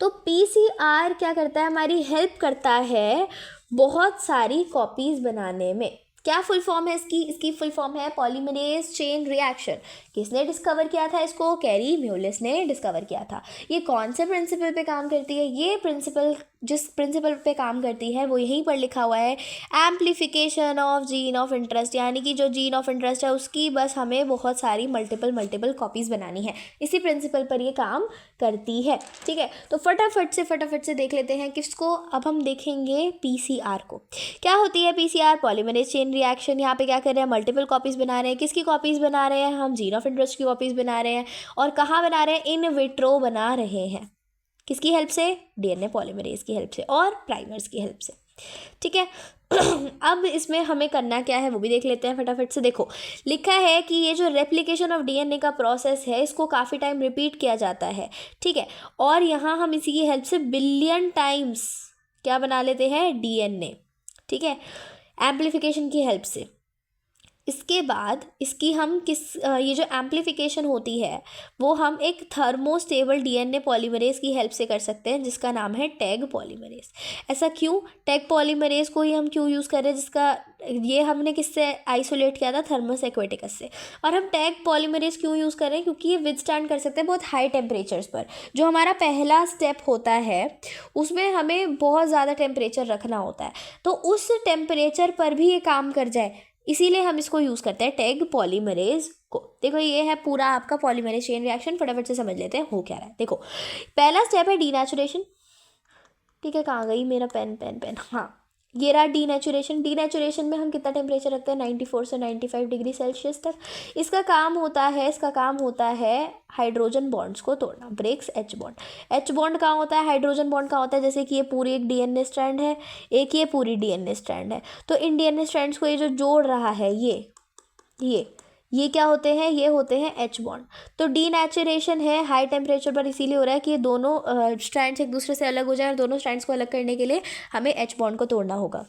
तो पीसीआर क्या करता है? हमारी हेल्प करता है बहुत सारी कॉपीज़ बनाने में। क्या फुल फॉर्म है इसकी फुल फॉर्म है पॉलीमरेज चेन रिएक्शन। किसने डिस्कवर किया था इसको? कैरी म्यूलिस ने डिस्कवर किया था। ये कौन से प्रिंसिपल पे काम करती है? ये प्रिंसिपल जिस प्रिंसिपल पे काम करती है वो यहीं पर लिखा हुआ है, amplification of gene of interest. यानी कि जो जीन ऑफ इंटरेस्ट है उसकी बस हमें बहुत सारी मल्टीपल कॉपीज़ बनानी है, इसी प्रिंसिपल पर ये काम करती है। ठीक है, तो फटाफट से देख लेते हैं किसको। अब हम देखेंगे पीसीआर को। क्या होती है पीसीआर? Polymerase chain reaction. यहाँ पे क्या कर रहे हैं? मल्टीपल कॉपीज़ बना रहे हैं। किसकी कॉपीज़ बना रहे हैं? हम जीन ऑफ इंटरेस्ट की कॉपीज़ बना रहे हैं। और कहाँ बना रहे हैं? इन विट्रो बना रहे हैं। किसकी हेल्प से? डीएनए पॉलीमरेज की हेल्प से और प्राइमर्स की हेल्प से। ठीक है, अब इसमें हमें करना क्या है वो भी देख लेते हैं फटाफट से। देखो लिखा है कि ये जो रेप्लिकेशन ऑफ डीएनए का प्रोसेस है इसको काफ़ी टाइम रिपीट किया जाता है। ठीक है, और यहाँ हम इसी की हेल्प से बिलियन टाइम्स क्या बना लेते हैं? डीएनए। ठीक है, एम्प्लीफिकेशन की हेल्प से। इसके बाद इसकी हम ये जो एम्प्लीफिकेशन होती है वो हम एक थर्मोस्टेबल डीएनए पॉलीमरेज की हेल्प से कर सकते हैं जिसका नाम है टैग पॉलीमरेज। ऐसा क्यों? टैग पॉलीमरेज को ही हम क्यों यूज़ कर रहे हैं? जिसका ये हमने किससे आइसोलेट किया था? थर्मस एक्वेटिकस से। और हम टैग पॉलीमरेज क्यों यूज़ कर रहे हैं? क्योंकि ये विदस्टैंड कर सकते हैं बहुत हाई टेम्परेचर्स पर। जो हमारा पहला स्टेप होता है उसमें हमें बहुत ज़्यादा टेम्परेचर रखना होता है, तो उस टेम्परेचर पर भी ये काम कर जाए, इसीलिए हम इसको यूज़ करते हैं टैग पॉलीमरेज को। देखो ये है पूरा आपका पॉलीमरेज चेन रिएक्शन। फटाफट से समझ लेते हैं हो क्या रहा है। देखो पहला स्टेप है डीनेचुरेशन। ठीक है, कहाँ गई मेरा पेन? हाँ, ये रहा डीनेचुरेशन। डीनेचुरेशन में हम कितना टेम्परेचर रखते हैं? 94 से 95 डिग्री सेल्सियस तक। इसका काम होता है हाइड्रोजन बॉन्ड्स को तोड़ना, breaks H bond. H bond कहाँ होता है? हाइड्रोजन बॉन्ड कहाँ होता है? जैसे कि ये पूरी एक डीएनए स्ट्रैंड है, एक ये पूरी डीएनए स्ट्रैंड है, तो इन डीएनए स्ट्रैंड्स को ये जो जोड़ रहा है ये क्या होते हैं? ये होते हैं एच बॉन्ड। तो डीनेचुरेशन है हाई टेम्परेचर पर इसीलिए हो रहा है कि ये दोनों स्ट्रैंड्स एक दूसरे से अलग हो जाए, और दोनों स्ट्रैंड्स को अलग करने के लिए हमें एच बॉन्ड को तोड़ना होगा।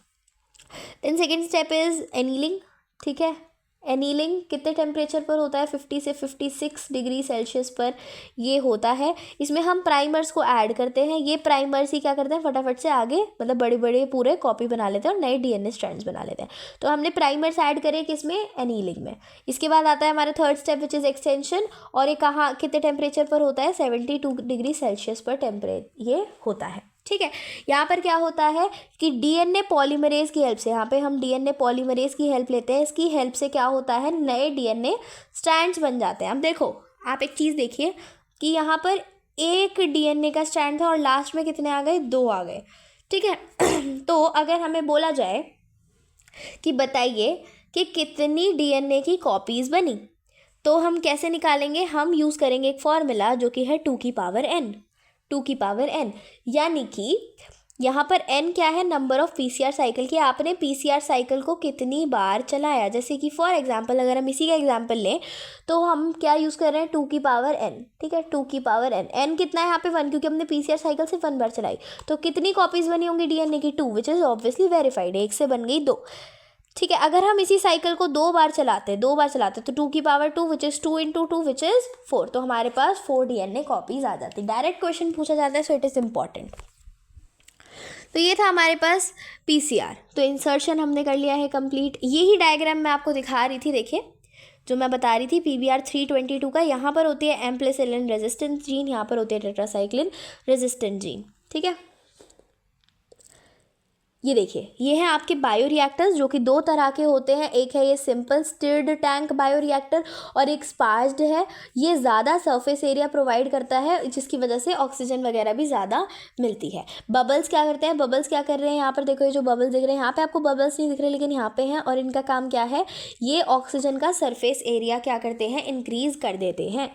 Then second step is annealing. ठीक है, एनीलिंग कितने टेम्परेचर पर होता है? 50 से 56 डिग्री सेल्सियस पर ये होता है। इसमें हम प्राइमर्स को ऐड करते हैं। ये प्राइमर्स ही क्या करते हैं? फटाफट से आगे मतलब बड़े बड़े पूरे कॉपी बना लेते हैं और नए डीएनए स्ट्रैंड्स बना लेते हैं। तो हमने प्राइमर्स ऐड करे किसमें? एनीलिंग में। इसके बाद आता है हमारा third step which is extension, और ये कहाँ कितने टेम्परेचर पर होता है? 72 डिग्री सेल्सियस पर ये होता है। ठीक है, यहाँ पर क्या होता है कि डीएनए पॉलीमरेज की हेल्प से, यहाँ पे हम डीएनए पॉलीमरेज की हेल्प लेते हैं। इसकी हेल्प से क्या होता है? नए डीएनए स्ट्रैंड्स बन जाते हैं। अब देखो आप एक चीज़ देखिए कि यहाँ पर एक डीएनए का स्ट्रैंड था और लास्ट में कितने आ गए? 2 आ गए। ठीक है, तो अगर हमें बोला जाए कि बताइए कि कितनी डीएनए की कॉपीज़ बनी, तो हम कैसे निकालेंगे? हम यूज़ करेंगे एक फॉर्मूला जो कि है 2 की पावर n। 2 की पावर n, यानी कि यहाँ पर n क्या है? नंबर ऑफ पीसीआर साइकिल की आपने पीसीआर साइकिल को कितनी बार चलाया। जैसे कि फॉर एग्जांपल अगर हम इसी का एग्जांपल लें तो हम क्या यूज़ कर रहे हैं? 2 की पावर n। ठीक है, 2 की पावर n। n कितना है यहाँ पे? 1, क्योंकि हमने पीसीआर साइकिल से 1 बार चलाई। तो कितनी कॉपीज़ बनी होंगी डीएनए की? 2, विच इज़ ऑब्वियसली वेरीफाइड। 1 से बन गई 2। ठीक है, अगर हम इसी साइकिल को 2 बार चलाते तो 2 की power 2 which is 2 into 2 which is 4, तो हमारे पास 4 डीएनए कॉपीज़ आ जाती। डायरेक्ट क्वेश्चन पूछा जाता है, सो इट इज़ इम्पॉर्टेंट। तो ये था हमारे पास पीसीआर। तो इंसर्शन हमने कर लिया है कंप्लीट। यही डायग्राम मैं आपको दिखा रही थी, देखिए जो मैं बता रही थी PBR 322 का। यहाँ पर होती है एम्प्लिसिलिन रेजिस्टेंस जीन, यहाँ पर होती है टेट्रासाइक्लिन रेजिस्टेंट जीन। ठीक है, ये देखिए, ये हैं आपके बायो रिएक्टर्स जो कि दो तरह के होते हैं। एक है ये simple stirred tank bio reactor और एक स्पार्ज्ड है। ये ज़्यादा सरफेस एरिया प्रोवाइड करता है जिसकी वजह से ऑक्सीजन वगैरह भी ज़्यादा मिलती है। बबल्स क्या करते हैं, बबल्स क्या कर रहे हैं, यहाँ पर देखो ये जो बबल्स दिख रहे हैं, यहाँ पे आपको बबल्स नहीं दिख रहे लेकिन यहाँ पे हैं, और इनका काम क्या है, ये ऑक्सीजन का सरफेस एरिया क्या करते हैं, इंक्रीज कर देते हैं।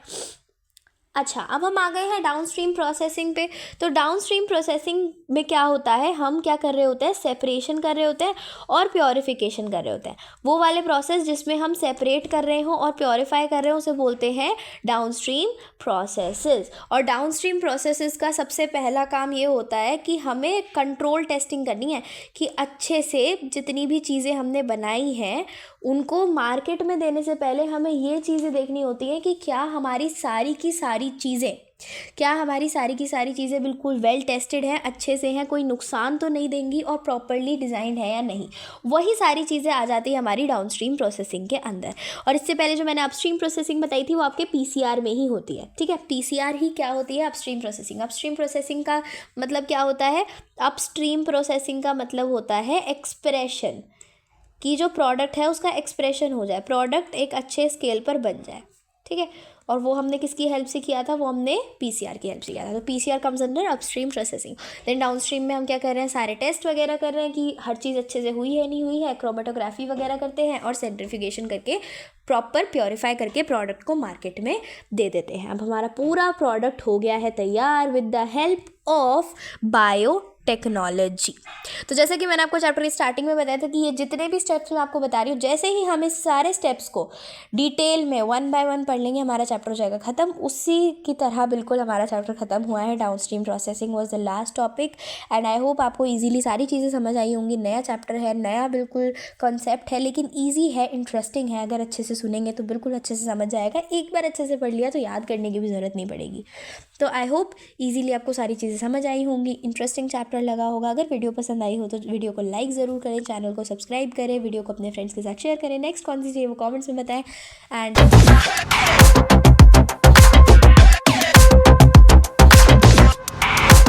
अच्छा, अब हम आ गए हैं डाउनस्ट्रीम प्रोसेसिंग पे। तो डाउनस्ट्रीम प्रोसेसिंग में क्या होता है, हम क्या कर रहे होते हैं, सेपरेशन कर रहे होते हैं और प्योरिफिकेशन कर रहे होते हैं। वो वाले प्रोसेस जिसमें हम सेपरेट कर रहे हों और प्योरीफाई कर रहे हों उसे बोलते हैं डाउनस्ट्रीम प्रोसेसेस। और डाउनस्ट्रीम प्रोसेसेस का सबसे पहला काम ये होता है कि हमें कंट्रोल टेस्टिंग करनी है कि अच्छे से जितनी भी चीज़ें हमने बनाई हैं उनको मार्केट में देने से पहले हमें ये चीज़ें देखनी होती हैं कि क्या हमारी सारी की सारी चीज़ें बिल्कुल वेल टेस्टेड हैं, अच्छे से हैं, कोई नुकसान तो नहीं देंगी और प्रॉपरली डिज़ाइंड है या नहीं। वही सारी चीज़ें आ जाती है हमारी डाउनस्ट्रीम प्रोसेसिंग के अंदर। और इससे पहले जो मैंने अपस्ट्रीम प्रोसेसिंग बताई थी वो आपके पीसीआर में ही होती है, ठीक है। पीसीआर ही क्या होती है, अपस्ट्रीम प्रोसेसिंग। अपस्ट्रीम प्रोसेसिंग का मतलब क्या होता है, अपस्ट्रीम प्रोसेसिंग का मतलब होता है एक्सप्रेशन, कि जो प्रोडक्ट है उसका एक्सप्रेशन हो जाए, प्रोडक्ट एक अच्छे स्केल पर बन जाए, ठीक है। और वो हमने किसकी हेल्प से किया था, वो हमने पीसीआर की हेल्प से किया था। तो PCR comes under upstream processing. Then downstream में हम क्या कर रहे हैं, सारे टेस्ट वगैरह कर रहे हैं कि हर चीज़ अच्छे से हुई है नहीं हुई है, क्रोमेटोग्राफी वगैरह करते हैं और सेंट्रीफ्यूगेशन करके प्रॉपर प्योरीफाई करके प्रोडक्ट को मार्केट में दे देते हैं। अब हमारा पूरा प्रोडक्ट हो गया है तैयार with the help of bio technology. तो जैसे कि मैंने आपको चैप्टर की स्टार्टिंग में बताया था कि ये जितने भी स्टेप्स मैं आपको बता रही हूँ, जैसे ही हम इस सारे स्टेप्स को डिटेल में 1 बाय 1 पढ़ लेंगे हमारा चैप्टर हो जाएगा ख़त्म। उसी की तरह बिल्कुल हमारा चैप्टर ख़त्म हुआ है। Downstream processing was the last topic and I hope आपको ईजिली सारी चीज़ें समझ आई होंगी। नया चैप्टर है, नया बिल्कुल कॉन्सेप्ट है, लेकिन ईजी है, इंटरेस्टिंग है। अगर अच्छे से सुनेंगे तो बिल्कुल अच्छे से समझ आएगा। एक बार अच्छे से पढ़ लिया तो याद करने की भी ज़रूरत नहीं पड़ेगी। तो आई होप ईजिली आपको सारी चीज़ें समझ आई होंगी, इंटरेस्टिंग चैप्टर लगा होगा। अगर वीडियो पसंद आई हो तो वीडियो को लाइक ज़रूर करें, चैनल को सब्सक्राइब करें, वीडियो को अपने फ्रेंड्स के साथ शेयर करें। नेक्स्ट कौन सी चाहिए वो कमेंट्स में बताएं एंड